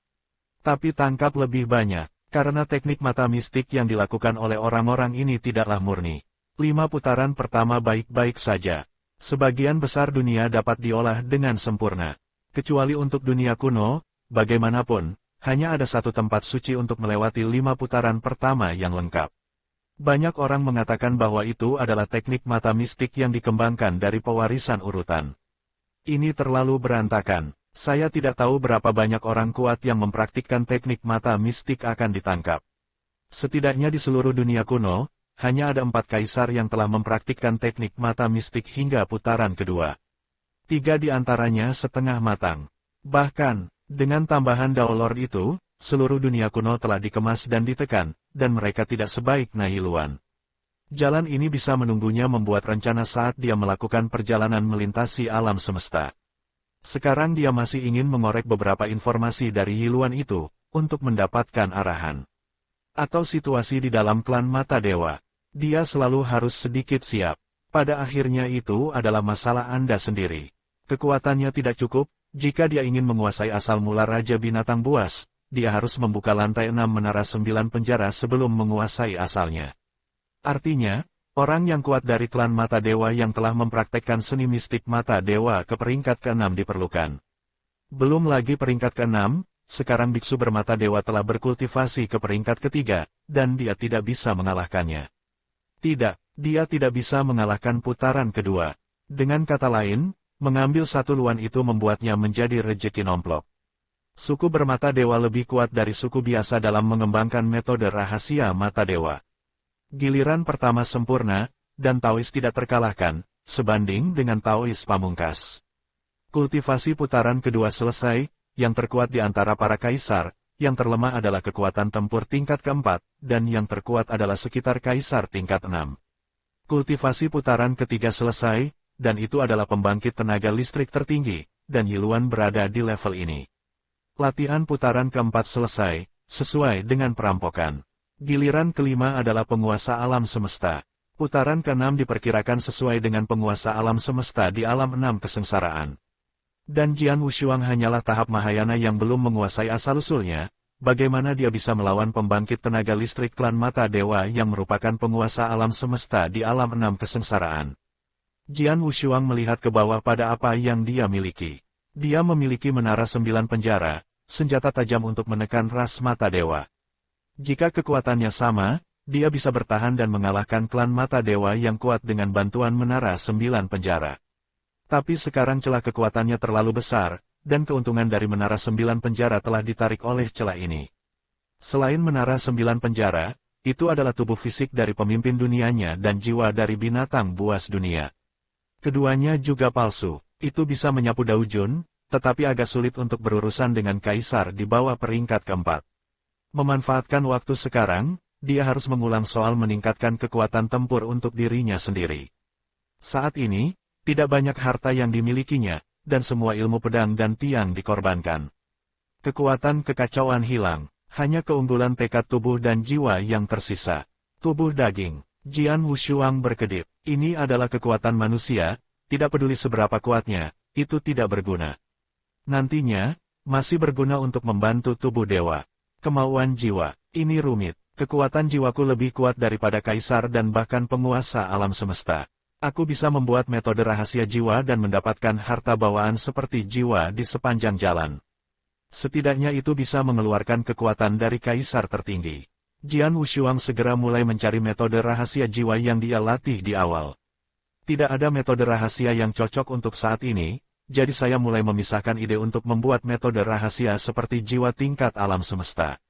Tapi tangkap lebih banyak, karena teknik mata mistik yang dilakukan oleh orang-orang ini tidaklah murni. 5 putaran pertama baik-baik saja. Sebagian besar dunia dapat diolah dengan sempurna. Kecuali untuk dunia kuno, bagaimanapun, hanya ada satu tempat suci untuk melewati 5 putaran pertama yang lengkap. Banyak orang mengatakan bahwa itu adalah teknik mata mistik yang dikembangkan dari pewarisan urutan. Ini terlalu berantakan. Saya tidak tahu berapa banyak orang kuat yang mempraktikkan teknik mata mistik akan ditangkap. Setidaknya di seluruh dunia kuno, hanya ada 4 kaisar yang telah mempraktikkan teknik mata mistik hingga putaran kedua. 3 di antaranya setengah matang. Bahkan, dengan tambahan Daolord itu, seluruh dunia kuno telah dikemas dan ditekan, dan mereka tidak sebaik Nahilluan. Jalan ini bisa menunggunya membuat rencana saat dia melakukan perjalanan melintasi alam semesta. Sekarang dia masih ingin mengorek beberapa informasi dari Hiluan itu, untuk mendapatkan arahan. Atau situasi di dalam klan mata dewa. Dia selalu harus sedikit siap. Pada akhirnya itu adalah masalah Anda sendiri. Kekuatannya tidak cukup, jika dia ingin menguasai asal mula Raja Binatang Buas, dia harus membuka lantai 6 menara 9 penjara sebelum menguasai asalnya. Artinya, orang yang kuat dari klan mata dewa yang telah mempraktekkan seni mistik mata dewa ke peringkat ke-6 diperlukan. Belum lagi peringkat ke-6, sekarang biksu bermata dewa telah berkultivasi ke peringkat ketiga, dan dia tidak bisa mengalahkannya. Tidak, dia tidak bisa mengalahkan putaran kedua. Dengan kata lain, mengambil satu luan itu membuatnya menjadi rejeki nomplok. Suku bermata dewa lebih kuat dari suku biasa dalam mengembangkan metode rahasia mata dewa. Giliran pertama sempurna, dan Taois tidak terkalahkan, sebanding dengan Taois pamungkas. Kultivasi putaran kedua selesai, yang terkuat di antara para kaisar, yang terlemah adalah kekuatan tempur tingkat keempat, dan yang terkuat adalah sekitar kaisar tingkat 6. Kultivasi putaran ketiga selesai, dan itu adalah pembangkit tenaga listrik tertinggi, dan Yiluan berada di level ini. Latihan putaran keempat selesai, sesuai dengan perampokan. Giliran kelima adalah penguasa alam semesta. Putaran ke-6 diperkirakan sesuai dengan penguasa alam semesta di alam 6 kesengsaraan. Dan Jian Wushuang hanyalah tahap Mahayana yang belum menguasai asal-usulnya, bagaimana dia bisa melawan pembangkit tenaga listrik klan mata dewa yang merupakan penguasa alam semesta di alam 6 kesengsaraan. Jian Wushuang melihat ke bawah pada apa yang dia miliki. Dia memiliki menara 9 penjara, senjata tajam untuk menekan ras mata dewa. Jika kekuatannya sama, dia bisa bertahan dan mengalahkan klan mata dewa yang kuat dengan bantuan menara 9 penjara. Tapi sekarang celah kekuatannya terlalu besar, dan keuntungan dari menara 9 penjara telah ditarik oleh celah ini. Selain menara 9 penjara, itu adalah tubuh fisik dari pemimpin dunianya dan jiwa dari binatang buas dunia. Keduanya juga palsu, itu bisa menyapu Daujun, tetapi agak sulit untuk berurusan dengan kaisar di bawah peringkat keempat. Memanfaatkan waktu sekarang, dia harus mengulang soal meningkatkan kekuatan tempur untuk dirinya sendiri. Saat ini, tidak banyak harta yang dimilikinya, dan semua ilmu pedang dan tiang dikorbankan. Kekuatan kekacauan hilang, hanya keunggulan tekad tubuh dan jiwa yang tersisa. Tubuh daging. Jian Wushuang berkedip. Ini adalah kekuatan manusia, tidak peduli seberapa kuatnya, itu tidak berguna. Nantinya, masih berguna untuk membantu tubuh dewa. Kemauan jiwa, ini rumit. Kekuatan jiwaku lebih kuat daripada kaisar dan bahkan penguasa alam semesta. Aku bisa membuat metode rahasia jiwa dan mendapatkan harta bawaan seperti jiwa di sepanjang jalan. Setidaknya itu bisa mengeluarkan kekuatan dari kaisar tertinggi. Jian Wushuang segera mulai mencari metode rahasia jiwa yang dia latih di awal. Tidak ada metode rahasia yang cocok untuk saat ini, jadi saya mulai memisahkan ide untuk membuat metode rahasia seperti jiwa tingkat alam semesta.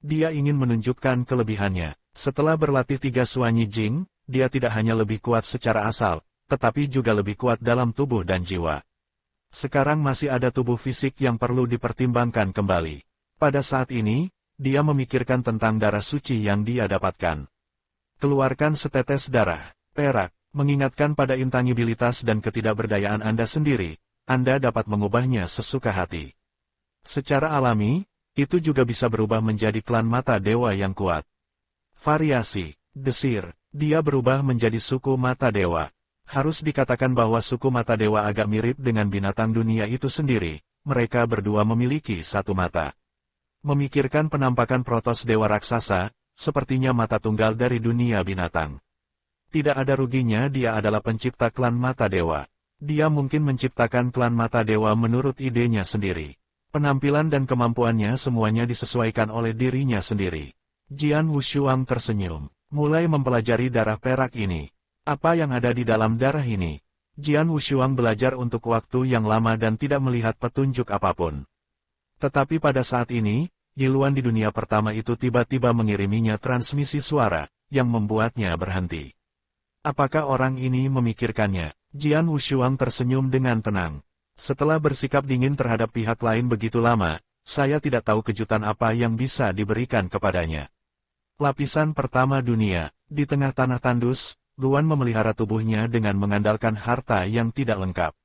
Dia ingin menunjukkan kelebihannya. Setelah berlatih 3 Suanyi Jing, dia tidak hanya lebih kuat secara asal, tetapi juga lebih kuat dalam tubuh dan jiwa. Sekarang masih ada tubuh fisik yang perlu dipertimbangkan kembali. Pada saat ini, dia memikirkan tentang darah suci yang dia dapatkan. Keluarkan setetes darah, perak, mengingatkan pada intangibilitas dan ketidakberdayaan Anda sendiri, Anda dapat mengubahnya sesuka hati. Secara alami, itu juga bisa berubah menjadi klan mata dewa yang kuat. Variasi, desir, dia berubah menjadi suku mata dewa. Harus dikatakan bahwa suku mata dewa agak mirip dengan binatang dunia itu sendiri, mereka berdua memiliki satu mata. Memikirkan penampakan protos dewa raksasa, sepertinya mata tunggal dari dunia binatang. Tidak ada ruginya dia adalah pencipta klan mata dewa. Dia mungkin menciptakan klan mata dewa menurut idenya sendiri. Penampilan dan kemampuannya semuanya disesuaikan oleh dirinya sendiri. Jian Wushuang tersenyum, mulai mempelajari darah perak ini. Apa yang ada di dalam darah ini? Jian Wushuang belajar untuk waktu yang lama dan tidak melihat petunjuk apapun. Tetapi pada saat ini, Yiluan di dunia pertama itu tiba-tiba mengiriminya transmisi suara, yang membuatnya berhenti. Apakah orang ini memikirkannya? Jian Wushuang tersenyum dengan tenang. Setelah bersikap dingin terhadap pihak lain begitu lama, saya tidak tahu kejutan apa yang bisa diberikan kepadanya. Lapisan pertama dunia, di tengah tanah tandus, Luan memelihara tubuhnya dengan mengandalkan harta yang tidak lengkap.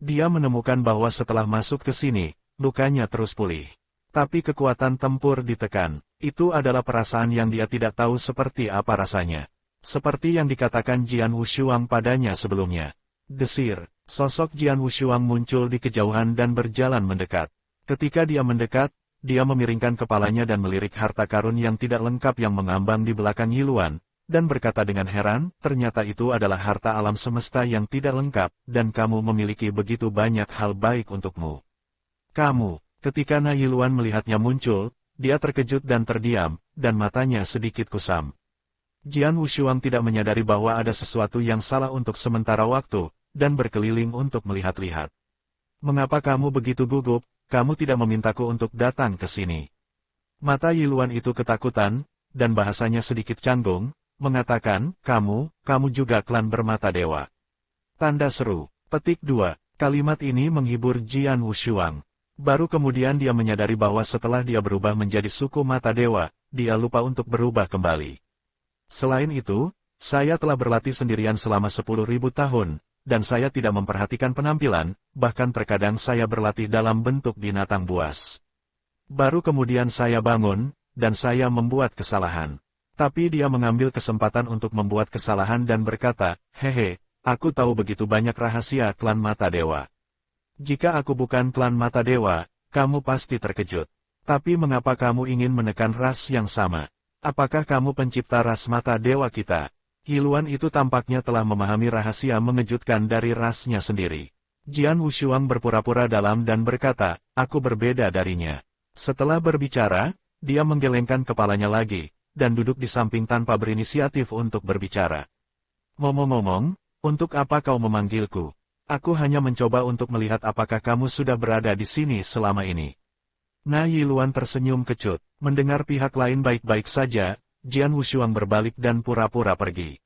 Dia menemukan bahwa setelah masuk ke sini, lukanya terus pulih. Tapi kekuatan tempur ditekan. Itu adalah perasaan yang dia tidak tahu seperti apa rasanya. Seperti yang dikatakan Jian Wushuang padanya sebelumnya. Desir, sosok Jian Wushuang muncul di kejauhan dan berjalan mendekat. Ketika dia mendekat, dia memiringkan kepalanya dan melirik harta karun yang tidak lengkap yang mengambang di belakang Yiluan, dan berkata dengan heran, ternyata itu adalah harta alam semesta yang tidak lengkap, dan kamu memiliki begitu banyak hal baik untukmu. Kamu, ketika Na Yiluan melihatnya muncul, dia terkejut dan terdiam, dan matanya sedikit kusam. Jian Wushuang tidak menyadari bahwa ada sesuatu yang salah untuk sementara waktu, dan berkeliling untuk melihat-lihat. Mengapa kamu begitu gugup, kamu tidak memintaku untuk datang ke sini? Mata Yiluan itu ketakutan, dan bahasanya sedikit canggung, mengatakan, kamu juga klan bermata dewa. Tanda seru. Petik 2. Kalimat ini menghibur Jian Wushuang. Baru kemudian dia menyadari bahwa setelah dia berubah menjadi suku mata dewa, dia lupa untuk berubah kembali. Selain itu, saya telah berlatih sendirian selama 10.000 tahun, dan saya tidak memperhatikan penampilan, bahkan terkadang saya berlatih dalam bentuk binatang buas. Baru kemudian saya bangun, dan saya membuat kesalahan. Tapi dia mengambil kesempatan untuk membuat kesalahan dan berkata, hehe, aku tahu begitu banyak rahasia klan mata dewa. Jika aku bukan klan mata dewa, kamu pasti terkejut. Tapi mengapa kamu ingin menekan ras yang sama? Apakah kamu pencipta ras mata dewa kita? Yiluan itu tampaknya telah memahami rahasia mengejutkan dari rasnya sendiri. Jian Wushuang berpura-pura dalam dan berkata, aku berbeda darinya. Setelah berbicara, dia menggelengkan kepalanya lagi, dan duduk di samping tanpa berinisiatif untuk berbicara. Ngomong-ngomong, untuk apa kau memanggilku? Aku hanya mencoba untuk melihat apakah kamu sudah berada di sini selama ini. Na Yiluan tersenyum kecut. Mendengar pihak lain baik-baik saja, Jian Wushuang berbalik dan pura-pura pergi.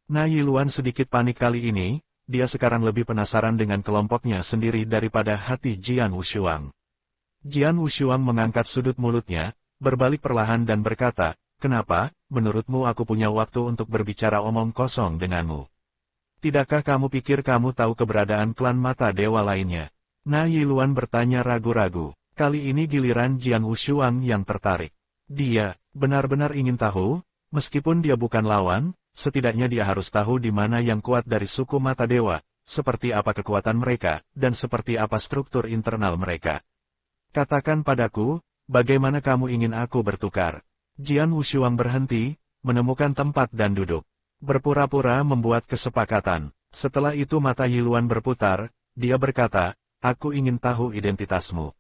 Na Yiluan sedikit panik kali ini, dia sekarang lebih penasaran dengan kelompoknya sendiri daripada hati Jian Wushuang. Jian Wushuang mengangkat sudut mulutnya, berbalik perlahan dan berkata, kenapa, menurutmu aku punya waktu untuk berbicara omong kosong denganmu? Tidakkah kamu pikir kamu tahu keberadaan klan mata dewa lainnya? Na Yiluan bertanya ragu-ragu. Kali ini giliran Jian Wushuang yang tertarik. Dia benar-benar ingin tahu, meskipun dia bukan lawan, setidaknya dia harus tahu di mana yang kuat dari suku mata dewa, seperti apa kekuatan mereka, dan seperti apa struktur internal mereka. Katakan padaku, bagaimana kamu ingin aku bertukar? Jian Wushuang berhenti, menemukan tempat dan duduk. Berpura-pura membuat kesepakatan. Setelah itu mata Yiluan berputar, dia berkata, aku ingin tahu identitasmu.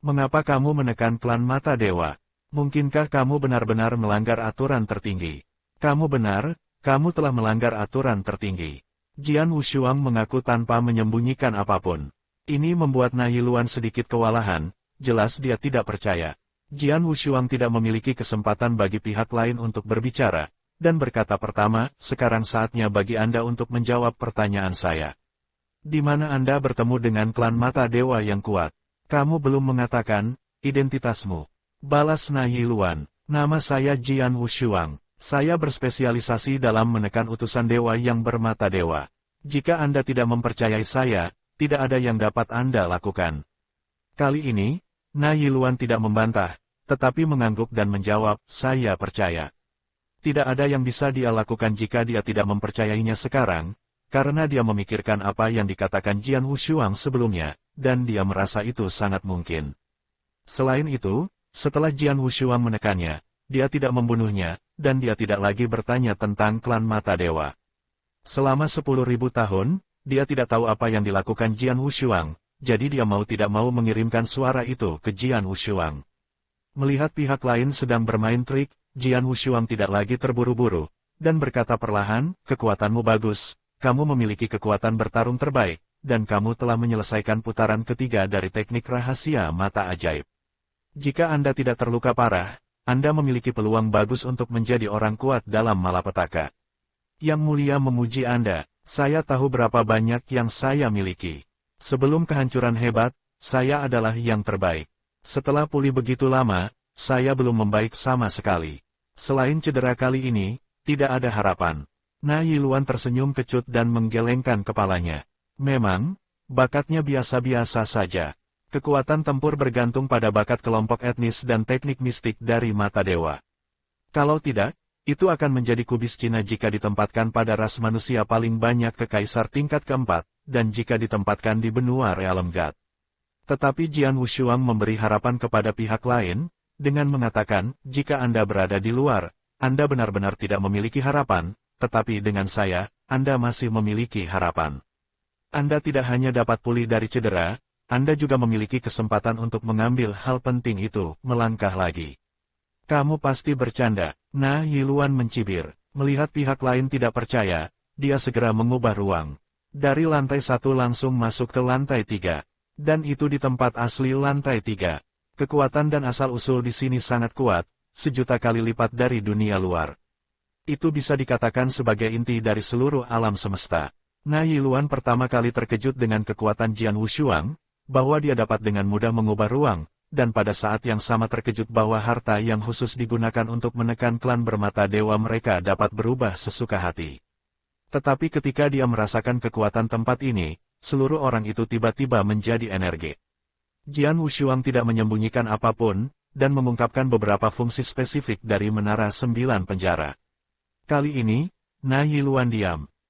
Mengapa kamu menekan klan mata dewa? Mungkinkah kamu benar-benar melanggar aturan tertinggi? Kamu benar, kamu telah melanggar aturan tertinggi. Jian Wushuang mengaku tanpa menyembunyikan apapun. Ini membuat Na Yiluan sedikit kewalahan, jelas dia tidak percaya. Jian Wushuang tidak memiliki kesempatan bagi pihak lain untuk berbicara, dan berkata pertama, sekarang saatnya bagi Anda untuk menjawab pertanyaan saya. Di mana Anda bertemu dengan klan mata dewa yang kuat? Kamu belum mengatakan identitasmu. Balas Na Yiluan, nama saya Jian Wushuang. Saya berspesialisasi dalam menekan utusan dewa yang bermata dewa. Jika Anda tidak mempercayai saya, tidak ada yang dapat Anda lakukan. Kali ini, Na Yiluan tidak membantah, tetapi mengangguk dan menjawab, saya percaya. Tidak ada yang bisa dia lakukan jika dia tidak mempercayainya sekarang, karena dia memikirkan apa yang dikatakan Jian Wushuang sebelumnya, dan dia merasa itu sangat mungkin. Selain itu, setelah Jian Wushuang menekannya, dia tidak membunuhnya, dan dia tidak lagi bertanya tentang klan mata dewa. Selama 10.000 tahun, dia tidak tahu apa yang dilakukan Jian Wushuang, jadi dia mau tidak mau mengirimkan suara itu ke Jian Wushuang. Melihat pihak lain sedang bermain trik, Jian Wushuang tidak lagi terburu-buru, dan berkata perlahan, kekuatanmu bagus, kamu memiliki kekuatan bertarung terbaik, dan kamu telah menyelesaikan putaran ketiga dari teknik rahasia mata ajaib. Jika Anda tidak terluka parah, Anda memiliki peluang bagus untuk menjadi orang kuat dalam malapetaka. Yang mulia memuji Anda, saya tahu berapa banyak yang saya miliki. Sebelum kehancuran hebat, saya adalah yang terbaik. Setelah pulih begitu lama, saya belum membaik sama sekali. Selain cedera kali ini, tidak ada harapan. Na Yiluan tersenyum kecut dan menggelengkan kepalanya. Memang, bakatnya biasa-biasa saja. Kekuatan tempur bergantung pada bakat kelompok etnis dan teknik mistik dari mata dewa. Kalau tidak, itu akan menjadi kubis Cina jika ditempatkan pada ras manusia paling banyak ke kaisar tingkat keempat, dan jika ditempatkan di benua Realm God. Tetapi Jian Wushuang memberi harapan kepada pihak lain, dengan mengatakan, jika Anda berada di luar, Anda benar-benar tidak memiliki harapan, tetapi dengan saya, Anda masih memiliki harapan. Anda tidak hanya dapat pulih dari cedera, Anda juga memiliki kesempatan untuk mengambil hal penting itu, melangkah lagi. Kamu pasti bercanda. Na Yiluan mencibir. Melihat pihak lain tidak percaya, dia segera mengubah ruang. Dari lantai 1 langsung masuk ke lantai 3. Dan itu di tempat asli lantai 3. Kekuatan dan asal-usul di sini sangat kuat, 1.000.000 kali lipat dari dunia luar. Itu bisa dikatakan sebagai inti dari seluruh alam semesta. Na Yiluan pertama kali terkejut dengan kekuatan Jian Wushuang, bahwa dia dapat dengan mudah mengubah ruang, dan pada saat yang sama terkejut bahwa harta yang khusus digunakan untuk menekan klan bermata dewa mereka dapat berubah sesuka hati. Tetapi ketika dia merasakan kekuatan tempat ini, seluruh orang itu tiba-tiba menjadi energi. Jian Wushuang tidak menyembunyikan apapun, dan mengungkapkan beberapa fungsi spesifik dari Menara 9 Penjara. Kali ini, Na Yiluan diam.